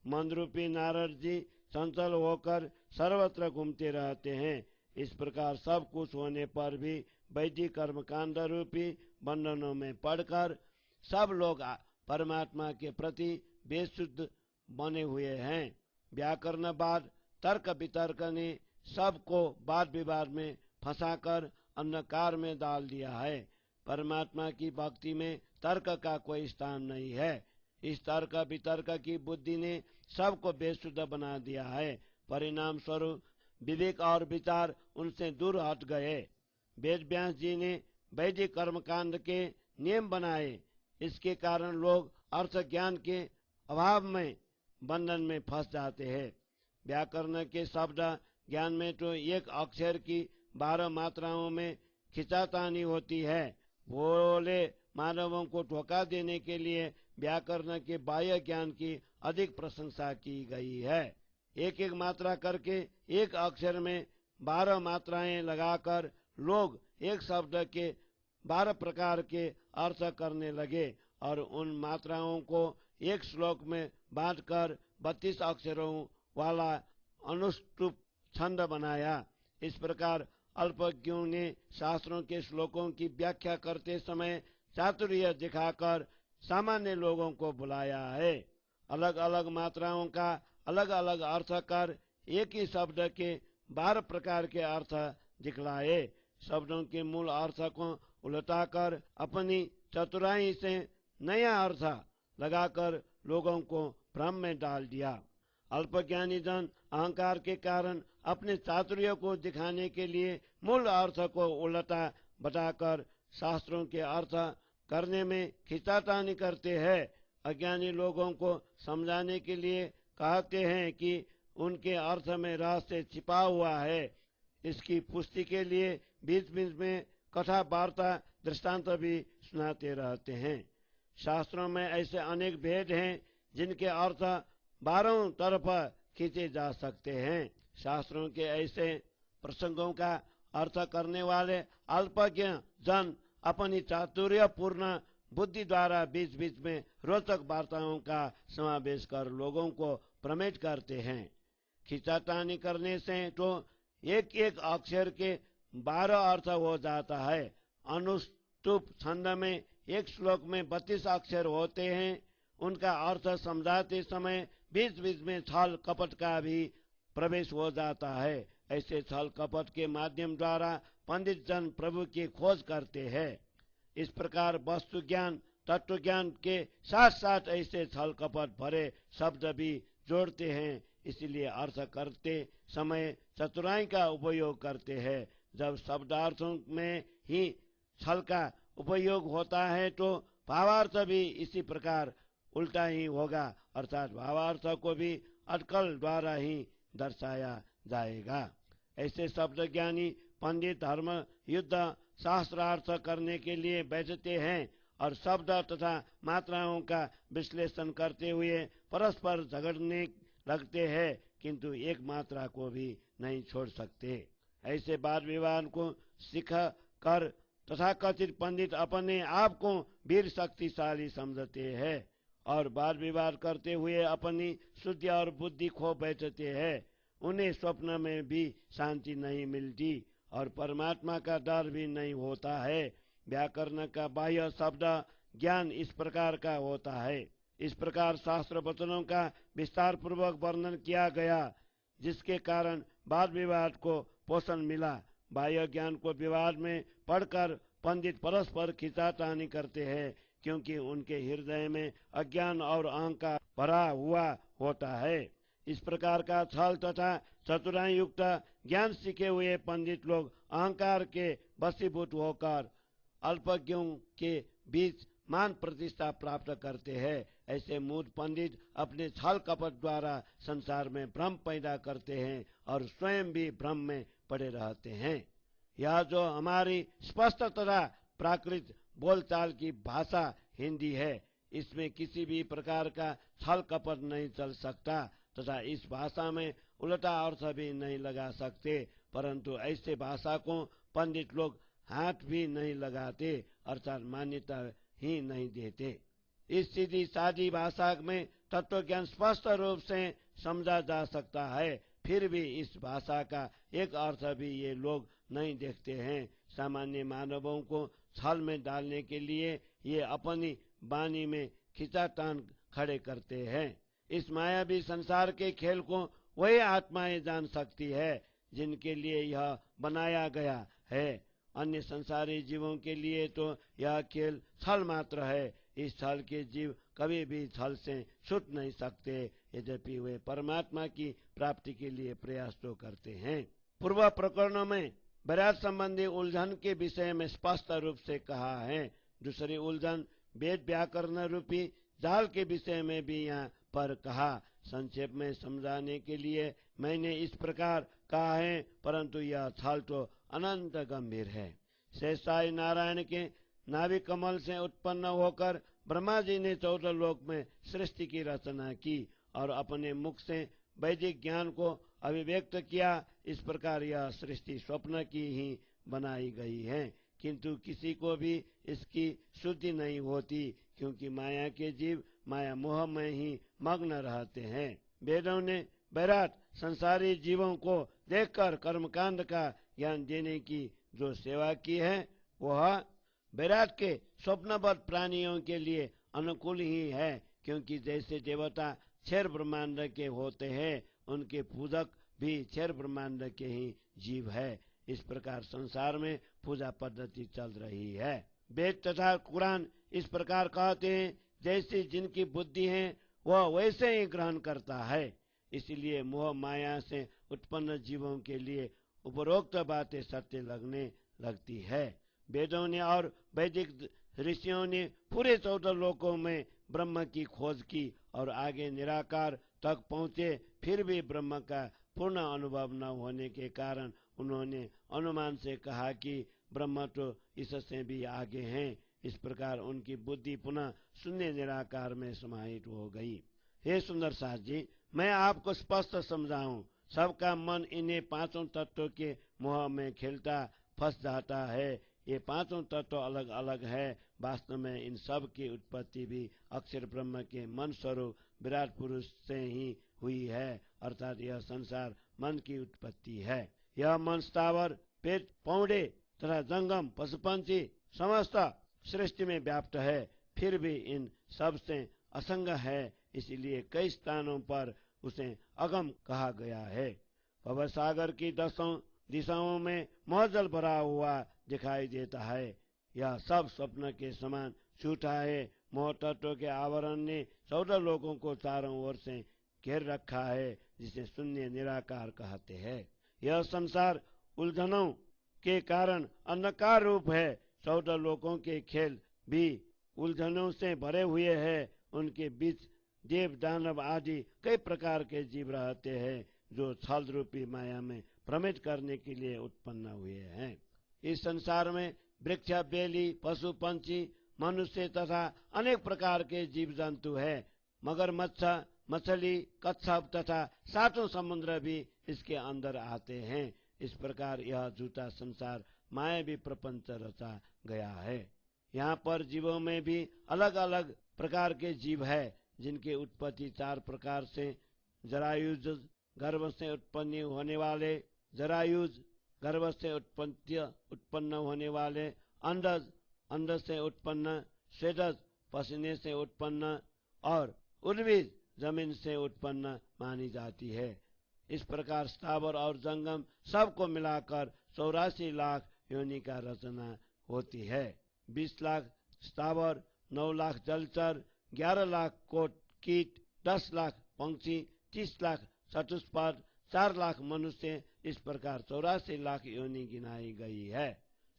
मन रूपी नारद जी चंचल होकर सर्वत्र घूमते रहते हैं। इस प्रकार सब कुछ होने पर भी वैदिक कर्मकांड रूपी बंधनों में पड़कर सब लोग परमात्मा के प्रति बेशुद्ध बने हुए हैं। व्याकरणवाद तर्क वितर्क ने सबको वाद विवाद में फंसाकर अंधकार में डाल दिया है। परमात्मा की भक्ति में तर्क का कोई स्थान नहीं है। इस तर्क वितर्क की बुद्धि ने सबको बेशुद्ध बना दिया है। परिणाम स्वरूप विवेक और विचार उनसे दूर हट गए। वेद व्यास जी ने वैदिक कर्मकांड के नियम बनाए। इसके कारण लोग अर्थ ज्ञान के अभाव में बंधन में फंस जाते हैं। व्याकरण के शब्द ज्ञान में तो एक अक्षर की 12 मात्राओं में खिंचातानी होती है। भोले मानवों को धोखा देने के लिए व्याकरण के बाह्य ज्ञान की अधिक प्रशंसा की गई है। एक एक मात्रा करके एक अक्षर में 12 मात्राएं लगाकर लोग एक शब्द के 12 प्रकार के अर्थ करने लगे और उन मात्राओं को एक श्लोक में बांटकर 32 अक्षरों वाला अनुष्टुप छंद बनाया। इस प्रकार अल्पज्ञों ने शास्त्रों के श्लोकों की व्याख्या करते समय चातुर्य दिखाकर सामान्य लोगों को बुलाया है। अलग अलग मात्राओं का अलग अलग अर्थ कर एक ही शब्द के 12 प्रकार के अर्थ दिखलाए। शब्दों के मूल अर्थ को उलटाकर अपनी चतुराई से नया अर्थ लगाकर लोगों को भ्रम में डाल दिया। अल्पज्ञानी जन अहंकार के कारण अपने चातुर्य को दिखाने के लिए मूल अर्थ को उल्टा बताकर शास्त्रों के अर्थ करने में खिंचातानी करते हैं। अज्ञानी लोगों को समझाने के लिए कहते हैं कि उनके अर्थ में रहस्य छिपा हुआ है। इसकी पुष्टि के लिए बीच बीच में कथा वार्ता दृष्टांत भी सुनाते रहते हैं। शास्त्रों में ऐसे अनेक भेद हैं जिनके अर्थ 12 तरफ खींचे जा सकते हैं। शास्त्रों के ऐसे प्रसंगों का अर्थ करने वाले अल्पज्ञ जन अपनी चातुर्यपूर्ण बुद्धि द्वारा बीच बीच में रोचक वार्ताओं का समावेश कर लोगों को भ्रमित करते हैं। खिंचातानी करने से तो एक एक अक्षर के 12 अर्थ हो जाता है। अनुष्टुप छंद में एक श्लोक में 32 अक्षर होते हैं। उनका अर्थ समझाते समय बीच बीच में छल कपट का भी प्रवेश हो जाता है। ऐसे छल कपट के माध्यम द्वारा पंडित जन प्रभु की खोज करते हैं। इस प्रकार वस्तु ज्ञान तत्व ज्ञान के साथ साथ ऐसे छल कपट भरे शब्द भी जोड़ते हैं। इसलिए अर्थ करते समय चतुराई का उपयोग करते हैं। जब शब्दार्थों में ही छल का उपयोग होता है तो भावार्थ भी इसी प्रकार उल्टा ही होगा, अर्थात भावार्थ को भी अटकल द्वारा ही दर्शाया जाएगा। ऐसे शब्द ज्ञानी पंडित धर्म युद्ध शास्त्रार्थ करने के लिए बैठते हैं और शब्द तथा मात्राओं का विश्लेषण करते हुए परस्पर झगड़ने लगते हैं, किंतु एक मात्रा को भी नहीं छोड़ सकते। ऐसे वाद विवाद को सीख कर तथाकथित पंडित अपने आप को वीर शक्तिशाली समझते हैं और वाद विवाद करते हुए अपनी शुद्धि और बुद्धि खो बैठते हैं। उन्हें स्वप्न में भी शांति नहीं मिलती और परमात्मा का डर भी नहीं होता है। व्याकरण का बाह्य शब्द ज्ञान इस प्रकार का होता है। इस प्रकार शास्त्र वचनों का विस्तार पूर्वक वर्णन किया गया, जिसके कारण वाद विवाद को पोषण मिला। बाह्य ज्ञान को विवाद में पढ़कर पंडित परस्पर खींचातानी करते हैं, क्योंकि उनके हृदय में अज्ञान और अहंकार भरा हुआ होता है। इस प्रकार का छल तथा चतुराई युक्त ज्ञान सीखे हुए पंडित लोग अहंकार के वशीभूत होकर अल्पज्ञों के बीच मान प्रतिष्ठा प्राप्त करते हैं। ऐसे मूढ़ पंडित अपने छल कपट द्वारा संसार में भ्रम पैदा करते हैं और स्वयं भी भ्रम में पड़े रहते हैं। यह जो हमारी स्पष्ट तथा प्राकृत बोलचाल की भाषा हिंदी है, इसमें किसी भी प्रकार का छल कपट नहीं चल सकता तथा इस भाषा में उल्टा अर्थ भी नहीं लगा सकते। परंतु ऐसे भाषा को पंडित लोग हाथ भी नहीं लगाते, अर्थात मान्यता ही नहीं देते। इस सीधी सादी भाषा में तत्व ज्ञान स्पष्ट रूप से समझा जा सकता है, फिर भी इस भाषा का एक अर्थ भी ये लोग नहीं देखते हैं। सामान्य मानवों को छल में डालने के लिए ये अपनी वाणी में खींचातान खड़े करते हैं। इस मायावी संसार के खेल को वही आत्माएं जान सकती है जिनके लिए यह बनाया गया है। अन्य संसारी जीवों के लिए तो यह खेल छल मात्र है। इस छल के जीव कभी भी छल से छूट नहीं सकते, यद्यपि वे परमात्मा की प्राप्ति के लिए प्रयास तो करते हैं। पूर्व प्रकरणों में वैराग संबंधी उलझन के विषय में स्पष्ट रूप से कहा है। दूसरी उलझन वेद व्याकरण रूपी जाल के विषय में भी यहाँ पर कहा। संक्षेप में समझाने के लिए मैंने इस प्रकार कहा है, परंतु यह छल तो अनंत गंभीर है। शेषाई नारायण के नाभि कमल से उत्पन्न होकर ब्रह्मा जी ने 14 लोक में सृष्टि की रचना की और अपने मुख से वैदिक ज्ञान को अभिव्यक्त किया। इस प्रकार यह सृष्टि स्वप्न की ही बनाई गई है, किंतु किसी को भी इसकी शुद्धि नहीं होती, क्योंकि माया के जीव माया मोह में ही मग्न रहते हैं। वेदों ने वैराट संसारी जीवों को देखकर कर्मकांड का ज्ञान देने की जो सेवा की है, वह वैराट के स्वप्नबद्ध प्राणियों के लिए अनुकूल ही है, क्योंकि जैसे देवता क्षीर ब्रह्मांड के होते हैं, उनके पूजक भी क्षीर ब्रह्मांड के ही जीव है। इस प्रकार संसार में पूजा पद्धति चल रही है। वेद तथा कुरान इस प्रकार कहते हैं, जैसी जिनकी बुद्धि है वह वैसे ही ग्रहण करता है। इसलिए मोह माया से उत्पन्न जीवों के लिए उपरोक्त बातें सत्य लगने लगती है। वेदों ने और वैदिक ऋषियों ने पूरे 14 लोकों में ब्रह्म की खोज की और आगे निराकार तक पहुँचे, फिर भी ब्रह्म का पूर्ण अनुभव न होने के कारण उन्होंने अनुमान से कहा कि ब्रह्म तो इससे भी आगे हैं। इस प्रकार उनकी बुद्धि पुनः शून्य निराकार में समाहित हो गई। हे सुंदर साथ जी, मैं आपको स्पष्ट समझाऊं, सबका मन इन्हें पांचों तत्वों के मोह में खिलता फंस जाता है। ये पांचों तत्व अलग अलग है। वास्तव में इन सब की उत्पत्ति भी अक्षर ब्रह्म के मन स्वरूप विराट पुरुष से ही हुई है, अर्थात यह संसार मन की उत्पत्ति है। यह मन स्थावर पेट पौड़े तथा जंगम पशुपंछी समस्त सृष्टि में व्याप्त है, फिर भी इन सब से असंग है। इसलिए कई स्थानों पर उसे अगम कहा गया है। भव सागर की 10 दिशाओं में मोहजल भरा हुआ दिखाई देता है। यह सब स्वप्न के समान झूठा है। मोह तत्व के आवरण ने 14 लोगों को चारों ओर से घेर रखा है, जिसे शून्य निराकार कहते हैं। यह संसार उलझनों के कारण अंधकार रूप है। 14 लोगों के खेल भी उलझनों से भरे हुए हैं। उनके बीच देव दानव आदि कई प्रकार के जीव रहते हैं, जो छल रूपी माया में भ्रमित करने के लिए उत्पन्न हुए हैं। इस संसार में वृक्ष बेली पशु पंछी मनुष्य तथा अनेक प्रकार के जीव जंतु है। मगरमच्छ मछली कच्छप तथा 7 समुद्र भी इसके अंदर आते हैं। इस प्रकार यह झूठा संसार मायावी प्रपंच रचा गया है। यहाँ पर जीवों में भी अलग अलग प्रकार के जीव है, जिनकी उत्पत्ति 4 प्रकार से जरायुज गर्भ से उत्पन्न होने वाले, जरायुज गर्भ से उत्पन्न होने वाले, अंडज अंड से उत्पन्न, स्वेदज पसीने से उत्पन्न और उद्भिद जमीन से उत्पन्न मानी जाती है। इस प्रकार स्थावर और जंगम सबको मिलाकर 84 लाख योनि का रचना होती है। 20 लाख स्थावर, 9 लाख जलचर, 11 लाख कोट कीट, 10 लाख पंक्षी, 30 लाख चतुष्पद, 4 लाख मनुष्य, इस प्रकार 84 लाख योनि गिनाई गई है।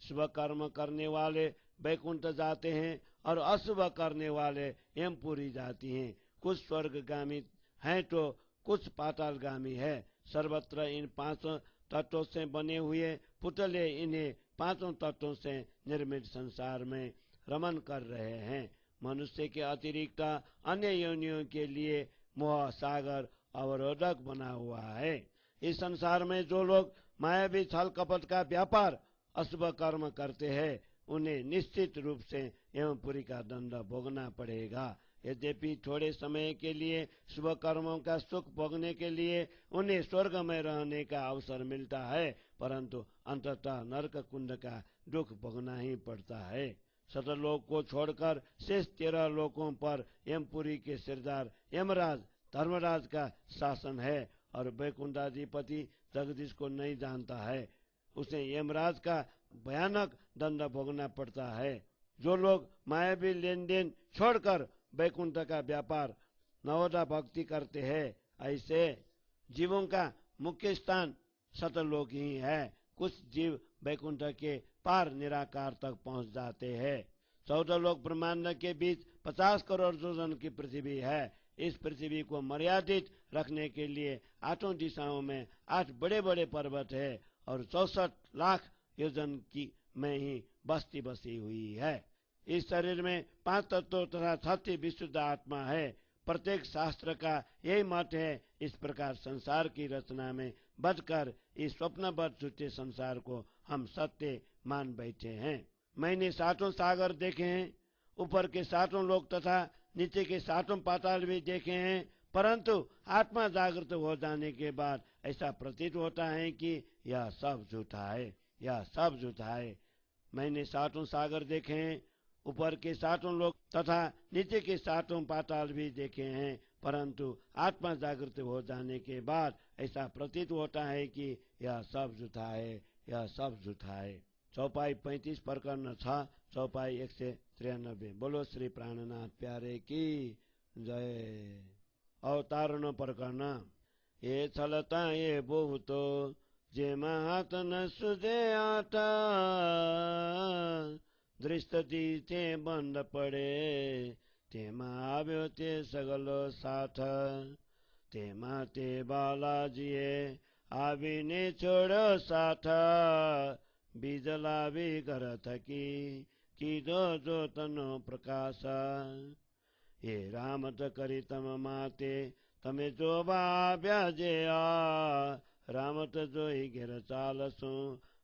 शुभ कर्म करने वाले वैकुंठ जाते हैं और अशुभ करने वाले यमपुरी जाती हैं। कुछ स्वर्गगामी हैं तो कुछ पातालगामी है। सर्वत्र इन 5 तत्वों से बने हुए पुतले इन्हें 5 तत्वों से निर्मित संसार में रमन कर रहे हैं। मनुष्य के अतिरिक्त अन्य योनियों के लिए मोह सागर अवरोधक बना हुआ है। इस संसार में जो लोग मायावी छल कपट का व्यापार अशुभ कर्म करते हैं उन्हें निश्चित रूप से यमपुरी का दंड भोगना पड़ेगा। यद्यपि थोड़े समय के लिए शुभ कर्मों का सुख भोगने के लिए उन्हें स्वर्ग में रहने का अवसर मिलता है, परंतु अंततः नरक कुंड का दुख भोगना ही पड़ता है। सतलोक को छोड़कर शेष 13 लोकों पर यमपुरी के सिरदार यमराज धर्मराज का शासन है और वैकुंठाधिपति जगदीश को नहीं जानता है, उसे यमराज का भयानक दंड भोगना पड़ता है। जो लोग मायावी लेन देन छोड़कर वैकुंठ का व्यापार नवोदा भक्ति करते हैं, ऐसे जीवों का मुख्य स्थान सतलोक ही है। कुछ जीव वैकुंठ के पार निराकार तक पहुंच जाते हैं। 14 लोक ब्रह्मांड के बीच 50 करोड़ योजन की पृथ्वी है। इस पृथ्वी को मर्यादित रखने के लिए 8 दिशाओं में 8 बड़े बड़े पर्वत है और 64 लाख योजन की में ही बस्ती बसी हुई है। इस शरीर में 5 तत्व तथा 36 विशुद्ध आत्मा है। प्रत्येक शास्त्र का यही मत है। इस प्रकार संसार की रचना में बचकर इस स्वप्नबद्ध झूठे संसार को हम सत्य मान बैठे हैं। मैंने 7 सागर देखे हैं, ऊपर के 7 लोक तथा नीचे के 7 पाताल भी देखे हैं, परंतु आत्मा जागृत हो जाने के बाद ऐसा प्रतीत होता है कि यह सब झूठा है, यह सब झूठा है। मैंने 7 सागर देखे हैं, ऊपर के 7 लोक तथा नीचे के 7 पाताल भी देखे हैं, परंतु आत्मा जागृत हो जाने के बाद ऐसा प्रतीत होता है कि यह सब झूठा है, यह सब झूठा है। चौपाई 35 प्रकरण 6, चौपाई 193। बोलो श्री प्राणनाथ प्यारे की जय। अवतारण प्रकरण। ये छलता ये बहुतो जेमा हाथ न सुझे आटा, दृष्टि ते बंद पड़े तेमा आव्यो ते सगलो साथ, तेमा ते बालाजीए आवीने छोड़ो साथ, बीजला भी घर थकी कीधो जो तनो प्रकाश, ये रामत करी तम माते तमे जो व्याजे आ, रामत जो ही घेर चालसु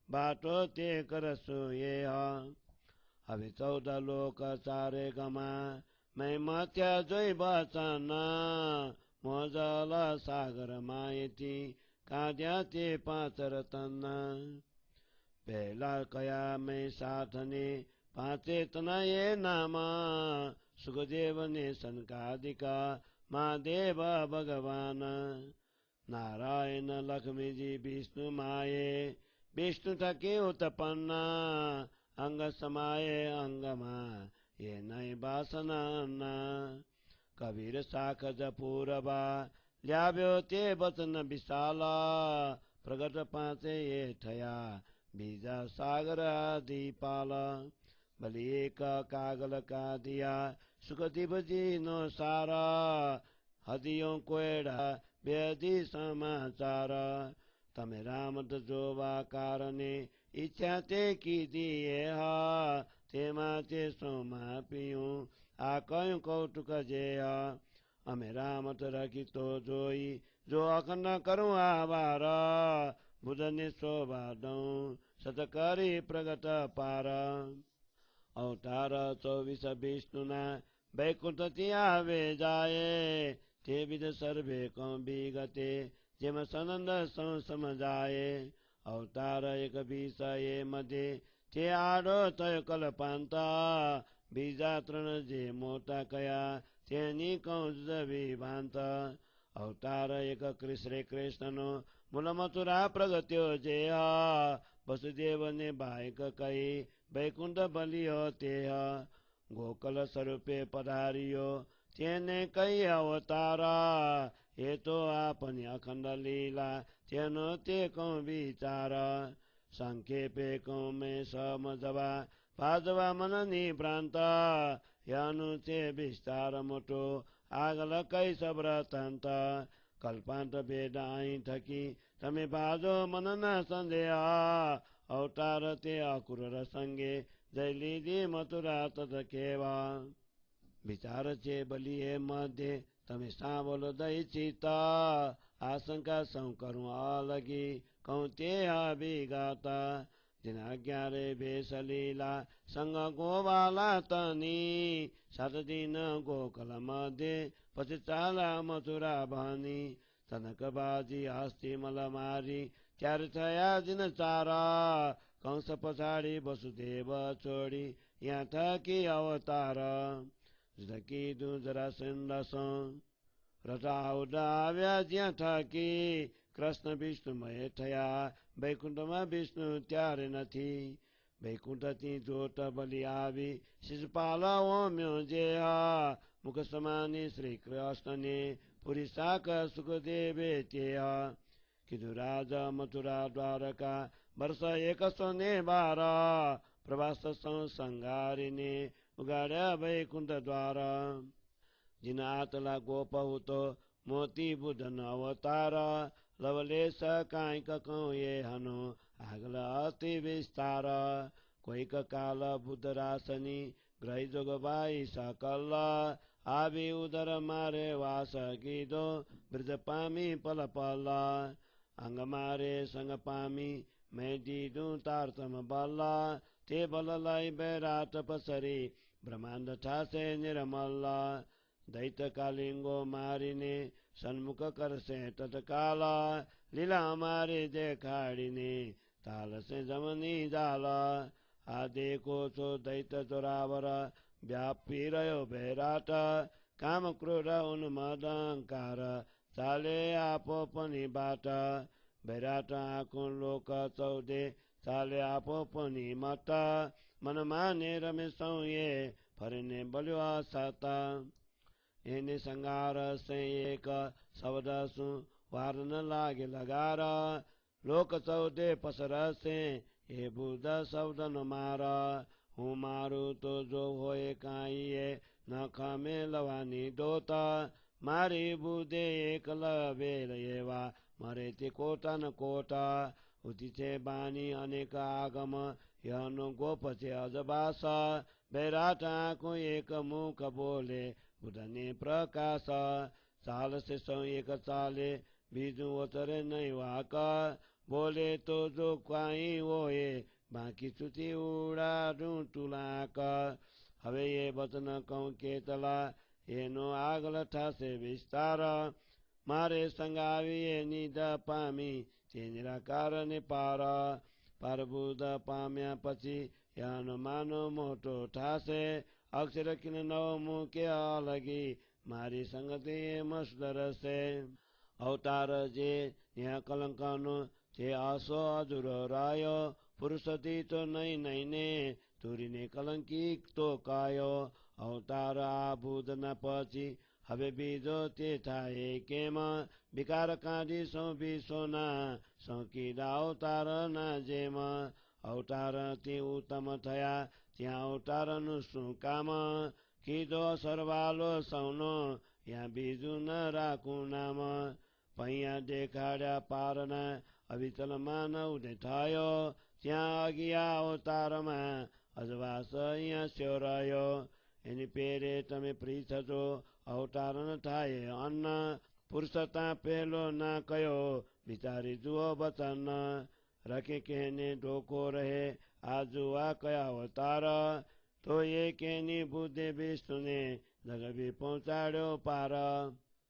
बाटो ते करसु ये હવે 14 लोक चारे गमा मैं मत्या जोई बचना, मोजला सागर मायती काद्या ते 5 रतन, पहला कया मैं साथने 5 तना ये नामा, सुखदेव ने सनकादिका महादेव भगवान, नारायण लक्ष्मी जी विष्णु माये, विष्णु थके उत्पन्ना, अंग समाये अंगमा ये नई बासना, कबीर साख जपूरबा ल्याव्यो ते वचन विशाला, प्रगट 5 ये ठया बीजा सागर आदि पाला, बलि एक कागल का दिया सुखदेव जी नो सारा, हदियों कोड़ा बेदी समाचार, तमे राम जोवा कारणे इच्छा ते की दिए हा, तेमा ते सोमा पियूं आकयूं कौतुक जेया, अमे रामत रखी तो जोई जो अखंड करूं आवार, बुधने शोभा दऊं सतकरी प्रगट पार, अवतार 24 विष्णुना वैकुंठ आवे जाए, ते विध सर्वे कौ विगते जेम सनंद सम जाए, अवतार 21 ये मध्य તે આડો થયો કલ્પાંતા બીજા 3 જે મોટા કયા તેની કૌંસ વિભાંત અવતાર એક શ્રી કૃષ્ણનો મૂળ મથુરા પ્રગટ્યો જે વસુદેવને બાઈક કહી વૈકુંઠ બલિયો તે ગોકલ સ્વરૂપે પધાર્યો તેને કહી અવતારા એ તો આપની અખંડ લીલા તેનો તે કહું વિચાર સંક્ષેપે કહું મેં સમજવા પાજવા મનની ભ્રાંત યાનું તે વિસ્તાર મોટો આગળ કઈ સબ્રતંત કલ્પાંત ભેદ અહીં થકી તમે ભાજો મનના સંદેહ અવતાર તે અક્રૂર સંગે જય લીધી મથુરા તત કેવા વિચાર છે બલિએ મધ્ય તમે સાંભળો દઈ ચિતા આશંકા સૌ કરું અલગી કહું તે અભિગાતા જેના 11 ભેષ લીલા સંગ ગોવાલા તની 7 દિન ગોકલ મધ્ય પછી ચાલા મથુરા બની તનક બાજી હસ્તી મલ મારી ત્યારે થયા દિન ચારા કંસ પછાડી વસુદેવ છોડી યા થકી અવતાર કીધું જરા સંદસ રટા ઉડાવ્યા જ્યાં થકી કૃષ્ણ વિષ્ણુમય થયા વૈકુંઠમાં વિષ્ણુ ત્યારે નથી વૈકુંઠથી જોત બલિ આવી શિષપાલ ઓમ્યો જે મુખ સમાની શ્રી કૃષ્ણને પુરી શાક સુખદેવે તે કીધું રાજા મથુરા દ્વારકા વર્ષ 112 પ્રવાસ સંગારીને ઉગાડ્યા વૈકુંઠ દ્વારા જીના આતલા ગોપહુતો મોતી બુધન અવતાર લવલેશ કાંઈક કહું એ હનો આગળ અતિ વિસ્તાર કોઈક કાલ બુધરાસની ગ્રહી જોગભાઈ સકલ આવી ઉદર મારે વાસ કીધો બ્રજ પામી પલ પલ અંગ મારે સંગ પામી મેં દીધું તારતમ બલ તે બલ લઈ બેરાટ પસરી બ્રહ્માંડ થાશે નિર્મલ દૈત કાલિંગો મારીને સન્મુખ કરશે તત્કાલ લીલા મારી દેખાડીને તાલશે જમની જાલ આ દેખો છો દૈત જોરાવર વ્યાપી રહ્યો બેરાટ કામ ક્રોધ ઉન્મદ અહંકાર ચાલે આપો પની બાટ બેરાટ આખું લોક 14 ચાલે આપો પની મત મન માને રમે સૌએ ફરીને બલ્યો સાતા એને સંગાર સે એક શબ્દ શું વાર ન લાગે લગાર લોક 14 પસરશે એ બુધ શબ્દ ન મારા હું મારું તો જો હોય કાંઈ ન ખમે લવાની દોતા મારી બુધે એક લવે એવા મરે તે કોટા ન કોટા ઉતિ છે બાની અનેક આગમ યનો ગોપ છે અજબાસ બેરાટ આંખું એક મુખ બોલે બુધને પ્રકાશ ચાલશે સૌ એક ચાલે બીજું ઓતરે નહીં વાક બોલે તો જો કાંઈ હોય બાકી ચૂતી ઉડાડું તુલાક હવે એ વચન કહું કેતલા એનો આગળ થશે વિસ્તાર મારે સંગ આવી એની દ પામી તે નિરાકાર ને પાર પારબુદ પામ્યા પછી યાનો માનો મોટો થાશે અક્ષર કિન નવ મૂકે અલગી મારી સંગતિ મસ્દરશે અવતાર જે ન્યા કલંકનો તે આસો અધૂરો રાયો પુરુષથી તો નહીં નહીં ને તુરીને કલંકી તો કાયો અવતાર આ બુધના પછી હવે બીજો તે થાય કેમ વિકાર કાઢી સો સોના સંકીડા અવતારના જેમ અવતારથી ઉત્તમ થયા ત્યાં અવતારનું શું કામ કીધો સરવાલો સૌનો ત્યાં બીજું ન રાખું નામ પૈયા દેખાડ્યા પારના અવિચલ માનવ થયો ત્યાં અગિયા અવતારમાં અજવાસ અહીંયા સ્યોરાયો એની પેરે તમે પ્રી થજો અવતારણ થાય અન્ન પુરુષતા પહેલો ના કયો વિચારી જુઓ વચન રખે કેને ઢોકો રહે આ જુઆ કયા અવતાર તો એ કેની બુદ્ધિ વિષ્ણુને જગવી પહોંચાડ્યો પાર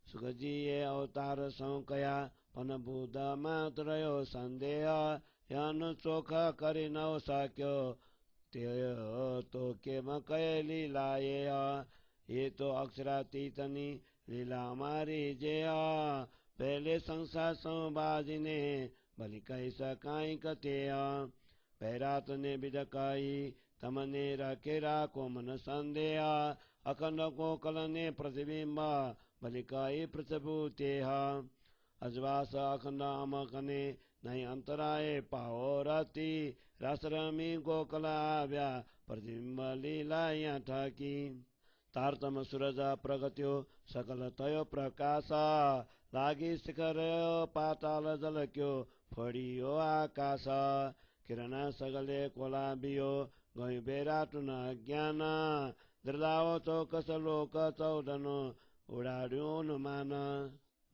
સુખજીએ અવતાર સૌ કયા પણ બુદ્ધમાં રહ્યો સંદેહ યનો ચોખા કરી નવ શક્યો ते तो केम कय लीला ये तो अक्षरातीतनी लीला हमारी जया पहले संसार संबाजिने भली कैसा काई कते पैरात ने बिदकाई तमने रखेरा को मन संदेहा अखंड को कलने प्रतिबिंब भली काई प्रसभूते अजवास अखंड अमकने नहीं अंतराय पाओ राती रासरमी गोकला व्या प्रतिबिंब लीला ठाकी तारतम सूरज प्रगत्यो सकल तय प्रकाश लागी शिखर पाताल जलक्यो फड़ियो आकाश किरण सगले कोलाबियो गई बेराटु न ज्ञान दृदाव चौक सलोक चौदनो उडाड्यो नुमान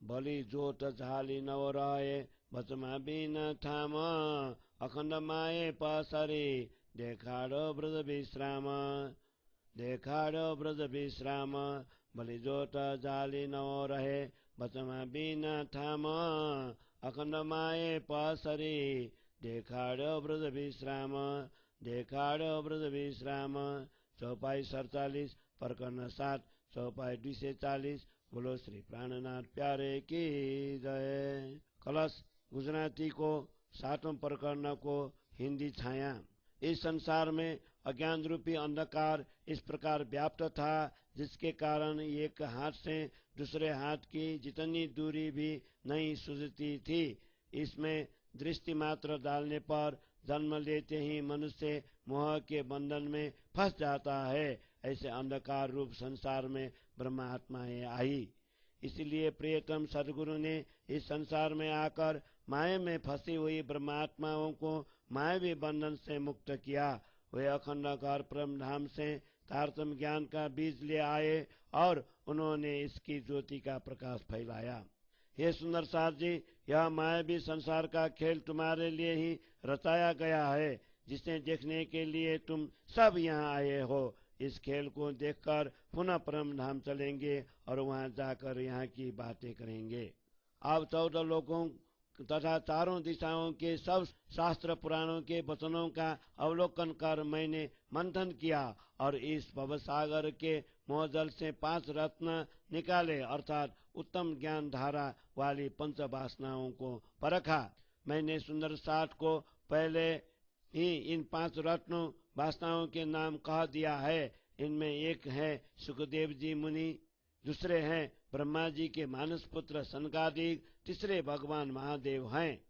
बलि जोत झाली नव रहे बचमा बिन ठाम अखण्ड माए पसरी देखाडो ब्रज विश्राम बलि जोत झाली नव रहे बचमा बिन ठाम अखण्ड माए पसरी देखाडो ब्रज विश्राम चौपाई 47 प्रकरण 7 चौपाई 240 बोलो श्री प्राणनाथ प्यारे की जय। कलश गुजराती को 7वें प्रकरण को हिंदी छाया। इस संसार में अज्ञान रूपी अंधकार इस प्रकार व्याप्त था जिसके कारण एक हाथ से दूसरे हाथ की जितनी दूरी भी नहीं सूझती थी। इसमें दृष्टि मात्र डालने पर जन्म लेते ही मनुष्य मोह के बंधन में फंस जाता है। ऐसे अंधकार रूप संसार में ब्रह्मात्माएं आई। इसलिए प्रियतम सदगुरु ने इस संसार में आकर माया में फंसी हुई ब्रह्मात्माओं को मायावी बंधन से मुक्त किया। वे अखंडकार परम धाम से तारतम ज्ञान का बीज ले आए और उन्होंने इसकी ज्योति का प्रकाश फैलाया। हे सुंदर साथ जी, यह मायावी संसार का खेल तुम्हारे लिए ही रचाया गया है, जिसे देखने के लिए तुम सब यहाँ आए हो। इस खेल को देखकर पुनः परम धाम चलेंगे और वहां जाकर यहाँ की बातें करेंगे। अब 14 लोगों तथा चारों दिशाओं के सब शास्त्र पुराणों के वचनों का अवलोकन कर मैंने मंथन किया और इस भवसागर के मोहजल से 5 रत्न निकाले, अर्थात उत्तम ज्ञान धारा वाली पंच वासनाओं को परखा। मैंने सुंदर साठ को पहले ही इन 5 रत्नों वासनाओं के नाम कह दिया है। इनमें एक है सुखदेव जी मुनि, दूसरे हैं ब्रह्मा जी के मानस पुत्र सनकादिक, तीसरे भगवान महादेव हैं।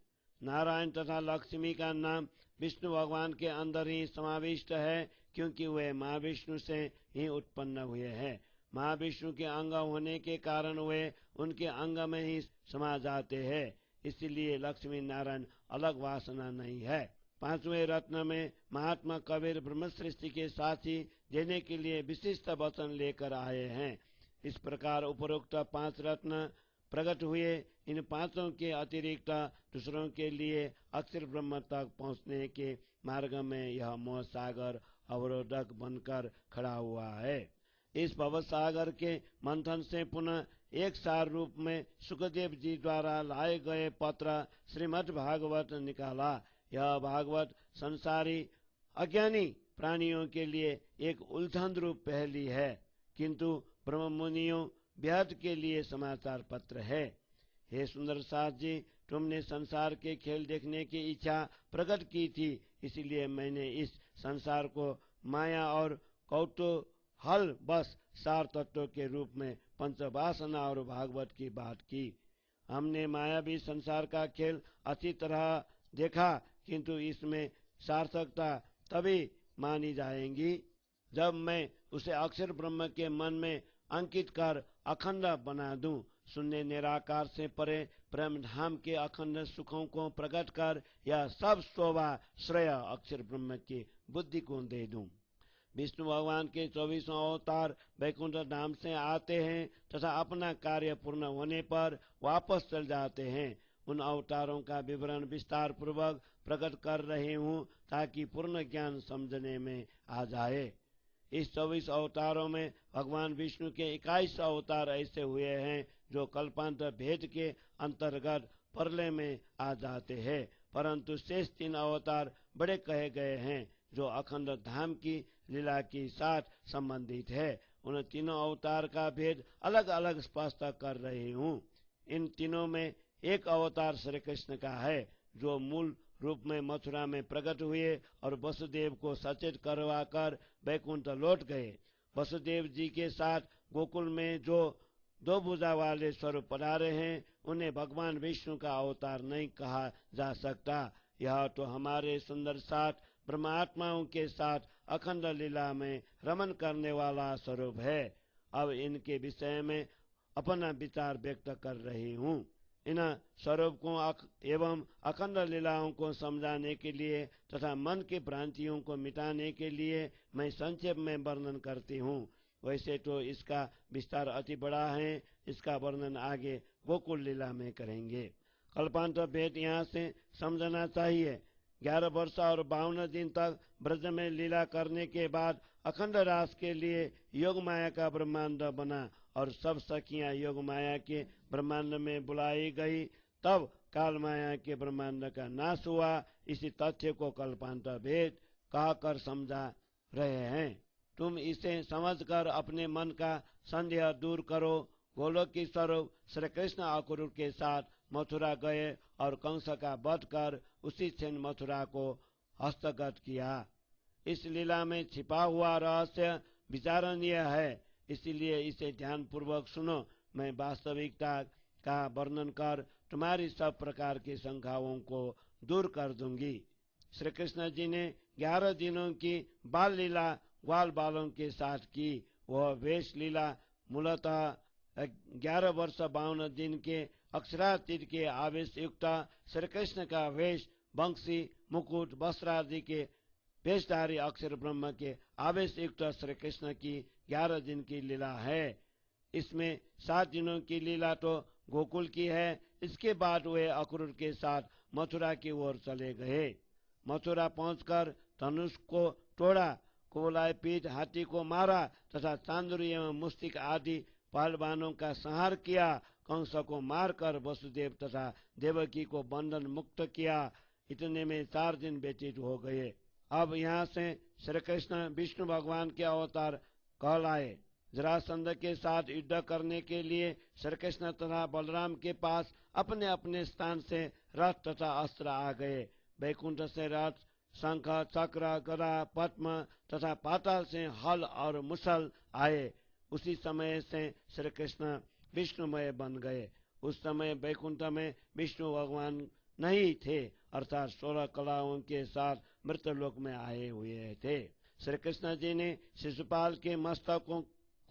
नारायण तथा लक्ष्मी का नाम विष्णु भगवान के अंदर ही समाविष्ट है, क्योंकि वे महाविष्णु से ही उत्पन्न हुए हैं। महाविष्णु के अंग होने के कारण वे उनके अंग में ही समा जाते हैं। इसलिए लक्ष्मी नारायण अलग वासना नहीं है। 5वें रत्न में महात्मा कबीर ब्रह्म सृष्टि के साथी देने के लिए विशिष्ट वचन लेकर आए हैं। इस प्रकार उपरोक्त 5 रत्न प्रकट हुए। इन 5 के अतिरिक्त दूसरों के लिए अक्षर ब्रह्म तक पहुंचने के मार्ग में यह मोह सागर अवरोधक बनकर खड़ा हुआ है। इस भव सागर के मंथन से पुनः एक सार रूप में सुखदेव जी द्वारा लाए गए पत्र श्रीमद् भागवत निकाला। यह भागवत संसारी अज्ञानी प्राणियों के लिए एक उलझन रूप पहेली है, किंतु ब्रह्म मुनियों बेहद के लिए समाचार पत्र है। हे सुंदर साथ जी, तुमने संसार के खेल देखने की इच्छा प्रकट की थी, इसलिए मैंने इस संसार को माया और कौतूहल बस सार तत्व के रूप में पंचवासना और भागवत की बात की। हमने मायावी संसार का खेल अच्छी तरह देखा, किंतु इसमें सार्थकता तभी मानी जाएगी जब मैं उसे अक्षर ब्रह्म के मन में अंकित कर अखंड बना दूं। शून्य निराकार से परे प्रेम धाम के अखंड सुखों को प्रकट कर यह सब शोभा श्रेय अक्षर ब्रह्म की बुद्धि को दे दूं। विष्णु भगवान के 24 अवतार वैकुंठ धाम से आते हैं तथा अपना कार्य पूर्ण होने पर वापस चल जाते हैं। उन अवतारों का विवरण विस्तार पूर्वक प्रकट कर रही हूँ ताकि पूर्ण ज्ञान समझने में आ जाए। इस 24 अवतारों में भगवान विष्णु के 21 अवतार ऐसे हुए हैं जो कल्पांत भेद के अंतर्गत प्रलय में आ जाते हैं, परंतु शेष 3 अवतार बड़े कहे गए हैं। जो अखंड धाम की लीला के साथ संबंधित है। उन तीनों अवतार का भेद अलग अलग स्पष्ट कर रही हूँ। इन तीनों में एक अवतार श्री कृष्ण का है, जो मूल रूप में मथुरा में प्रकट हुए और वसुदेव को सचेत करवा कर वैकुंठ लौट गए। वसुदेव जी के साथ गोकुल में जो दो भुजा वाले स्वरूप पधारे हैं, उन्हें भगवान विष्णु का अवतार नहीं कहा जा सकता। यह तो हमारे सुंदर साथ ब्रह्मात्माओं के साथ अखंड लीला में रमन करने वाला स्वरूप है। अब इनके विषय में अपना विचार व्यक्त कर रही हूँ। इन स्वरूपों एवं अखंड लीलाओं को समझाने के लिए तथा मन की भ्रांतियों को मिटाने के लिए मैं संक्षेप में वर्णन करती हूँ। वैसे तो इसका विस्तार अति बड़ा है, इसका वर्णन आगे गोकुल लीला में करेंगे। कल्पांत भेद यहाँ से समझना चाहिए। 11 वर्ष और 52 दिन तक ब्रज में लीला करने के बाद अखंड रास के लिए योग माया का ब्रह्मांड बना और सब सखियां योग माया के ब्रह्मांड में बुलाई गई। तब काल माया के ब्रह्मांड का नाश हुआ। इसी तथ्य को कल्पांत भेद कहकर समझा रहे हैं। तुम इसे समझकर अपने मन का संदेह दूर करो। गोलोक की स्वरूप श्री कृष्ण अक्रूर के साथ मथुरा गए और कंस का वध कर उसी क्षण मथुरा को हस्तगत किया। इस लीला में छिपा हुआ रहस्य विचारणीय है, इसलिए इसे ध्यान पूर्वक सुनो। मैं वास्तविकता का वर्णन कर तुम्हारी सब प्रकार की शंकाओं को दूर कर दूंगी। श्री कृष्ण जी ने 11 दिनों की बाल लीला ग्वाल बालों के साथ की। वह वेश लीला मूलतः 11 वर्ष 52 दिन के अक्षरातीत के आवेश युक्त श्री कृष्ण का वेश बंशी मुकुट वस्त्र आदि के वेशधारी अक्षर ब्रह्म के आवेश युक्त श्री कृष्ण की 11 दिन की लीला है। इसमें 7 दिनों की लीला तो गोकुल की है। इसके बाद वे अक्रूर के साथ मथुरा की ओर चले गए। मथुरा पहुंचकर धनुष को तोड़ा, कोलाय पीठ हाथी को मारा तथा चांदुरी एवं मुस्तिक आदि पहलवानों का संहार किया। कंस को मारकर वसुदेव तथा देवकी को बंधन मुक्त किया। इतने में 4 दिन व्यतीत हो गए। अब यहाँ से श्री कृष्ण विष्णु भगवान के अवतार कहलाए। जरासंध के साथ युद्ध करने के लिए श्री कृष्ण तथा बलराम के पास अपने अपने स्थान से रथ तथा अस्त्र आ गए। वैकुंठ से रथ, शंख, चक्र, गदा, पद्म तथा पाताल से हल और मुसल आए। उसी समय से श्री कृष्ण विष्णुमय बन गए। उस समय वैकुंठ में विष्णु भगवान नहीं थे, अर्थात 16 कलाओं के साथ मृतलोक में आए हुए थे। श्री कृष्ण जी ने शिशुपाल के मस्तकों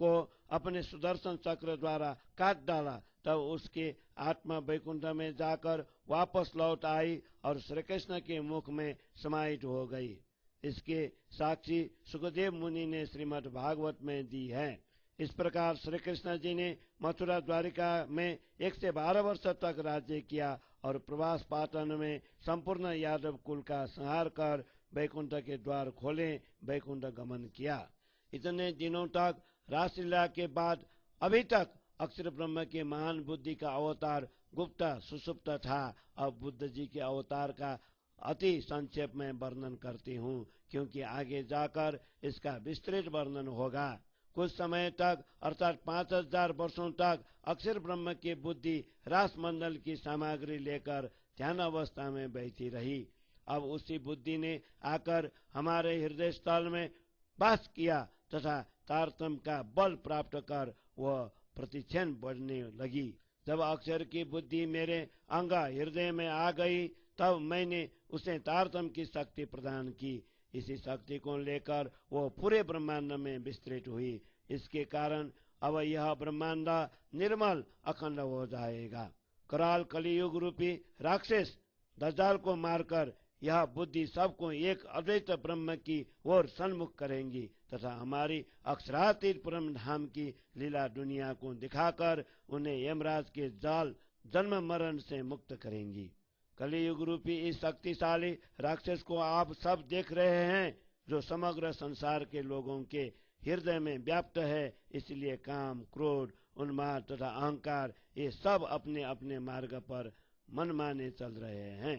को अपने सुदर्शन चक्र द्वारा काट डाला। तब उसकी आत्मा वैकुंठ में जाकर वापस लौट आई और श्री कृष्ण के मुख में समाहित हो गई। इसके साक्षी सुखदेव मुनि ने श्रीमद् भागवत में दी है। इस प्रकार श्री कृष्ण जी ने मथुरा द्वारिका में 112 वर्ष तक राज्य किया और प्रवास पाटन में संपूर्ण यादव कुल का संहार कर वैकुंठ के द्वार खोले वैकुंठ गमन किया। इतने दिनों तक रासलीला के बाद अभी तक अक्षर ब्रह्म के महान बुद्धि का अवतार गुप्त सुसुप्त था। अब बुद्ध जी के अवतार का अति संक्षेप में वर्णन करती हूँ, क्योंकि आगे जाकर इसका विस्तृत वर्णन होगा। कुछ समय तक अर्थात 5000 वर्षों तक अक्षर ब्रह्म की बुद्धि रास मंडल की सामग्री लेकर ध्यान अवस्था में बैठी रही। अब उसी बुद्धि ने आकर हमारे हृदय स्थल में वास किया तथा तारतम्य का बल प्राप्त कर वह प्रतिक्षण बढ़ने लगी। जब अक्षर की बुद्धि मेरे अंग हृदय में आ गई, तब मैंने उसे तारतम्य की शक्ति प्रदान की। इसी शक्ति को लेकर वो पूरे ब्रह्मांड में विस्तृत हुई। इसके कारण अब यह ब्रह्मांड निर्मल अखंड हो जाएगा। कराल कलियुग रूपी राक्षस दज्जाल को मारकर यह बुद्धि सबको एक अद्वैत ब्रह्म की ओर सन्मुख करेंगी तथा हमारी अक्षरातीत परम धाम की लीला दुनिया को दिखाकर उन्हें यमराज के जाल जन्म मरण से मुक्त करेंगी। कलियुग रूपी इस शक्तिशाली राक्षस को आप सब देख रहे हैं, जो समग्र संसार के लोगों के हृदय में व्याप्त है। इसलिए काम, क्रोध, उन्माद तथा अहंकार ये सब अपने अपने मार्ग पर मनमाने चल रहे हैं।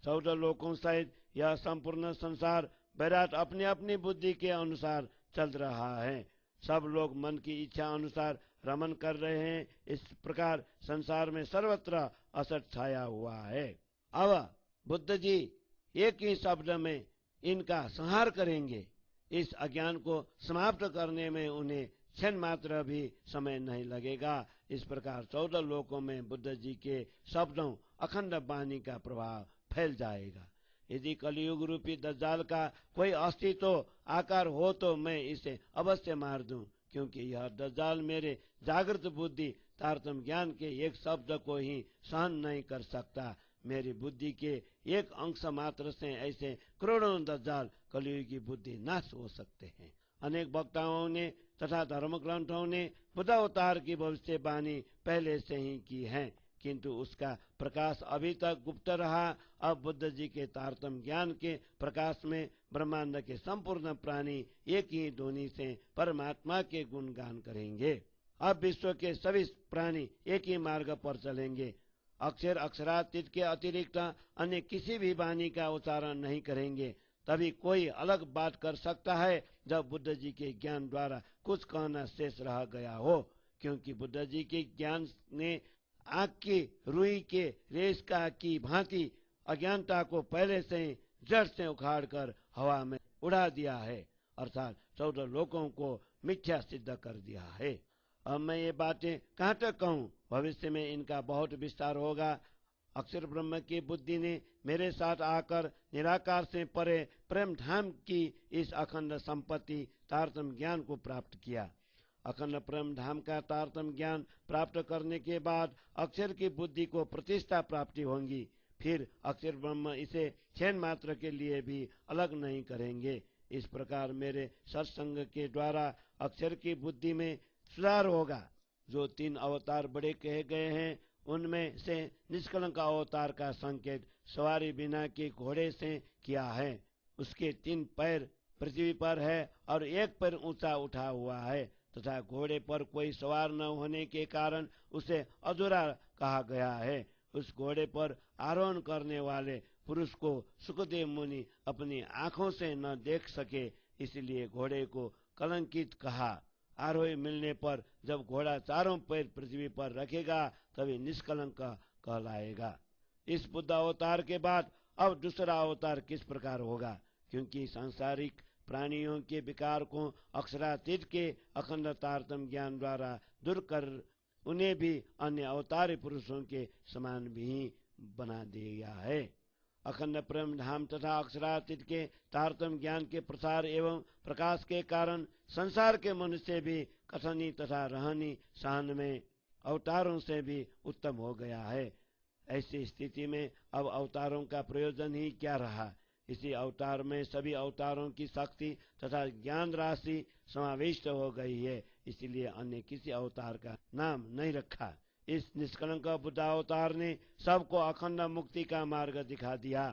14 लोकों सहित यह संपूर्ण संसार बैराट अपनी अपनी बुद्धि के अनुसार चल रहा है। सब लोग मन की इच्छा अनुसार रमन कर रहे हैं। इस प्रकार संसार में सर्वत्र असत छाया हुआ है। अब बुद्ध जी एक ही शब्द में इनका संहार करेंगे। इस अज्ञान को समाप्त करने में उन्हें क्षण मात्र भी समय नहीं लगेगा। इस प्रकार 14 लोकों में बुद्ध जी के शब्दों अखंड वाणी का प्रभाव फैल जाएगा। यदि कलयुग रूपी दज्जाल का कोई अस्तित्व आकार हो तो मैं इसे अवश्य मार दूं, क्योंकि यह दज्जाल मेरे जागृत बुद्धि तारतम्य ज्ञान के एक शब्द को ही सहन नहीं कर सकता। मेरी बुद्धि के एक अंश मात्र से ऐसे करोड़ों दज्जाल कलयुग की बुद्धि नाश हो सकते हैं। अनेक वक्ताओं ने तथा धर्म ग्रंथों ने बुद्ध अवतार की भविष्यवाणी पहले से ही की है, किंतु उसका प्रकाश अभी तक गुप्त रहा। अब बुद्ध जी के तारतम्य ज्ञान के प्रकाश में ब्रह्मांड के संपूर्ण प्राणी एक ही ध्वनि से परमात्मा के गुणगान करेंगे। अब विश्व के सभी प्राणी एक ही मार्ग पर चलेंगे। अक्षर अक्षरातीत के अतिरिक्त अन्य किसी भी वाणी का उच्चारण नहीं करेंगे। तभी कोई अलग बात कर सकता है जब बुद्ध जी के ज्ञान द्वारा कुछ कहना शेष रह गया हो, क्योंकि बुद्ध जी के ज्ञान ने आंख की रुई के रेश का की भांति अज्ञानता को पहले से ही जड़ से उखाड़ कर हवा में उड़ा दिया है, अर्थात 14 लोकों को मिथ्या सिद्ध कर दिया है। अब मैं ये बातें कहाँ तक कहूँ, भविष्य में इनका बहुत विस्तार होगा। अक्षर ब्रह्म की बुद्धि ने मेरे साथ आकर निराकार से परे प्रेम धाम की इस अखंड संपत्ति तारतम्य ज्ञान को प्राप्त किया। अखंड प्रेम धाम का तारतम्य ज्ञान प्राप्त करने के बाद अक्षर की बुद्धि को प्रतिष्ठा प्राप्ति होगी। फिर अक्षर ब्रह्म इसे क्षण मात्र के लिए भी अलग नहीं करेंगे। इस प्रकार मेरे सत्संग के द्वारा अक्षर की बुद्धि में सुधार होगा। जो 3 अवतार बड़े कहे गए हैं, उनमें से निष्कलंक अवतार का संकेत सवारी बिना के घोड़े से किया है। उसके 3 पैर पृथ्वी पर है और एक पैर ऊंचा उठा हुआ है, तथा घोड़े पर कोई सवार न होने के कारण उसे अधूरा कहा गया है। उस घोड़े पर आरोहण करने वाले पुरुष को सुखदेव मुनि अपनी आंखों से न देख सके, इसलिए घोड़े को कलंकित कहा। आरोही मिलने पर जब घोड़ा चारों पैर पृथ्वी पर रखेगा तभी निष्कलंक कहलाएगा। इस बुद्ध अवतार के बाद अब दूसरा अवतार किस प्रकार होगा, क्योंकि सांसारिक प्राणियों के विकार को अक्षरातीत के अखंड तारतम्य ज्ञान द्वारा दूर कर उन्हें भी अन्य अवतारी पुरुषों के समान भी बना दिया है। अखंड प्रेम धाम तथा अक्षरातीत के तारतम्य ज्ञान के प्रसार एवं प्रकाश के कारण संसार के मनुष्य भी कथनी तथा रहनी सहन में अवतारों से भी उत्तम हो गया है। ऐसी स्थिति में अब अवतारों का प्रयोजन ही क्या रहा। इसी अवतार में सभी अवतारों की शक्ति तथा ज्ञान राशि समाविष्ट हो गई है, इसलिए अन्य किसी अवतार का नाम नहीं रखा। इस निष्कलंक बुद्ध अवतार ने सबको अखंड मुक्ति का मार्ग दिखा दिया।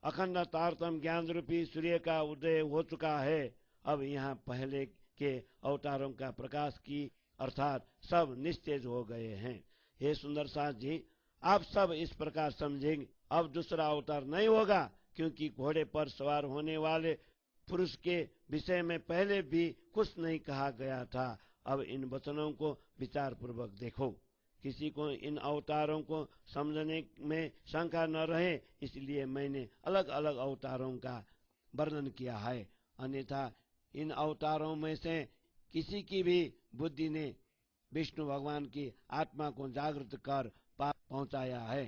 अखंड तारतम्य ज्ञान रूपी सूर्य का उदय हो चुका है। अब यहाँ पहले के अवतारों का प्रकाश की अर्थात सब निस्तेज हो गए हैं। हे सुंदर साथ जी, आप सब इस प्रकार समझेंगे। अब दूसरा अवतार नहीं होगा, क्योंकि घोड़े पर सवार होने वाले पुरुष के विषय में पहले भी कुछ नहीं कहा गया था। अब इन वचनों को विचार पूर्वक देखो। किसी को इन अवतारों को समझने में शंका न रहे, इसलिए मैंने अलग अलग अवतारों का वर्णन किया है। अन्यथा इन अवतारों में से किसी की भी बुद्धि ने विष्णु भगवान की आत्मा को जागृत कर पार पहुंचाया है।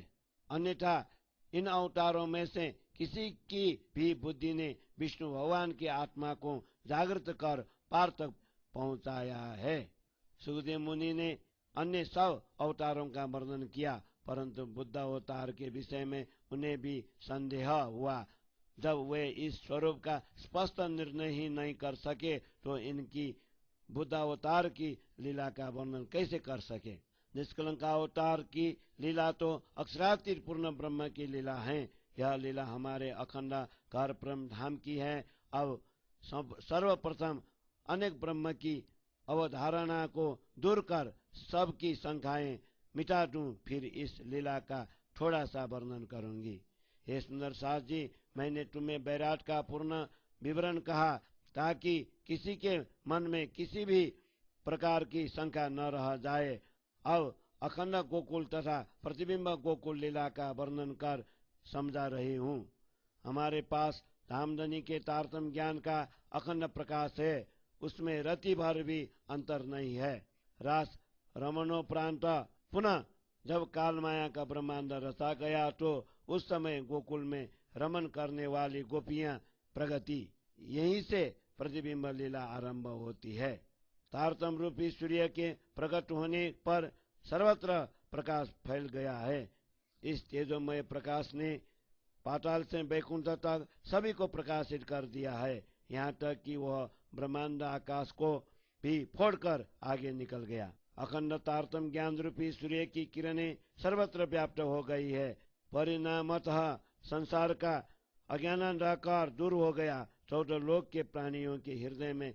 अन्यथा इन अवतारों में से किसी की भी बुद्धि ने विष्णु भगवान की आत्मा को जागृत कर पार तक पहुंचाया है। सुखदेव मुनि ने अन्य सब अवतारों का वर्णन किया, परंतु बुद्ध अवतार के विषय में उन्हें भी संदेह हुआ। जब वे इस स्वरूप का स्पष्ट निर्णय ही नहीं कर सके तो इनकी बुद्ध अवतार की लीला का वर्णन कैसे कर सके। निष्कलंक अवतार की लीला तो अक्षरातीत पूर्ण ब्रह्म की लीला है। यह लीला हमारे अखंड कार ब्रह्म धाम की है। अब सर्वप्रथम अनेक ब्रह्म की अवधारणा को दूर कर सबकी संख्याएं मिटा दूं, फिर इस लीला का थोड़ा सा वर्णन करूंगी। हे सुंदर साथ जी, मैंने तुम्हें बैराट का पूर्ण विवरण कहा ताकि किसी के मन में किसी भी प्रकार की शंका न रह जाए। अब अखंड गोकुल तथा प्रतिबिंब गोकुल लीला का वर्णन कर समझा रही हूँ। हमारे पास धामधनी के तारतम्य ज्ञान का अखंड प्रकाश है, उसमें रति भर भी अंतर नहीं है। रास रमणोपरांत पुनः जब काल माया का ब्रह्मांड रचा गया तो उस समय गोकुल में रमन करने वाली गोपियां प्रगति, यहीं से प्रतिबिंब लीला आरंभ होती है। तारतम्य रूपी सूर्य के प्रकट होने पर सर्वत्र प्रकाश फैल गया है। इस तेजोमय प्रकाश ने पाताल से वैकुंठ तक सभी को प्रकाशित कर दिया है, यहाँ तक कि वह ब्रह्मांड आकाश को भी फोड़कर आगे निकल गया। अखंड तारतम्य ज्ञान रूपी सूर्य की किरणें सर्वत्र व्याप्त हो गई है। परिणामतः संसार का अज्ञान अंधकार दूर हो गया। 14 लोक के प्राणियों के हृदय में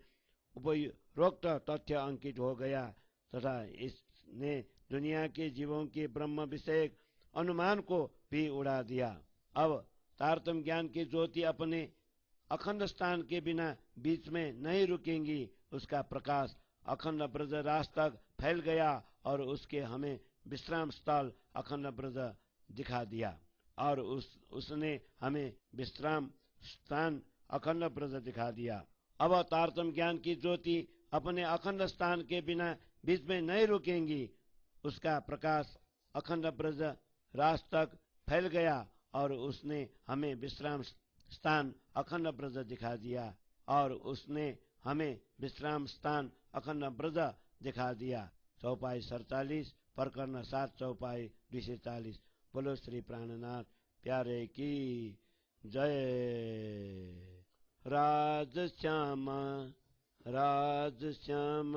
उपरोक्त तथ्य अंकित हो गया तथा इसने दुनिया के जीवों के ब्रह्म विषयक अनुमान को भी उड़ा दिया। अब तारतम्य ज्ञान की ज्योति अपने अखंड स्थान के बिना बीच में नहीं रुकेंगी। उसका प्रकाश अखंड ब्रज राज तक फैल गया और उसके हमें विश्राम स्थल अखंड ब्रज दिखा दिया और उसने हमें विश्राम स्थान अखंड ब्रज दिखा दिया। अब तारतम्य ज्ञान की ज्योति अपने अखंड स्थान के बिना बीच में नहीं रुकेंगी। उसका प्रकाश अखंड ब्रज राज तक फैल गया और उसने हमें विश्राम स्थान अखंड ब्रज दिखा दिया और उसने हमें विश्राम स्थान अखंड ब्रज दिखा दिया। चौपाई 47 प्रकरण 7 चौपाई 240। बोलो श्री प्राणनाथ प्यारे की जय। राज श्याम राज श्याम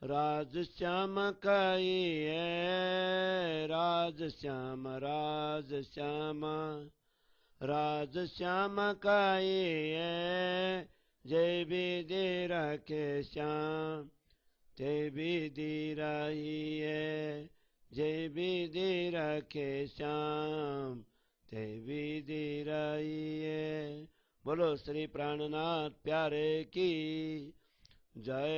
राज श्याम कहिए, राज श्याम राज श्याम राज श्याम कहिए, जय विधि रखे श्याम ते विधि रहिए, जय विधि रखे श्याम ते विधि रहिए। बोलो श्री प्राणनाथ प्यारे की जय।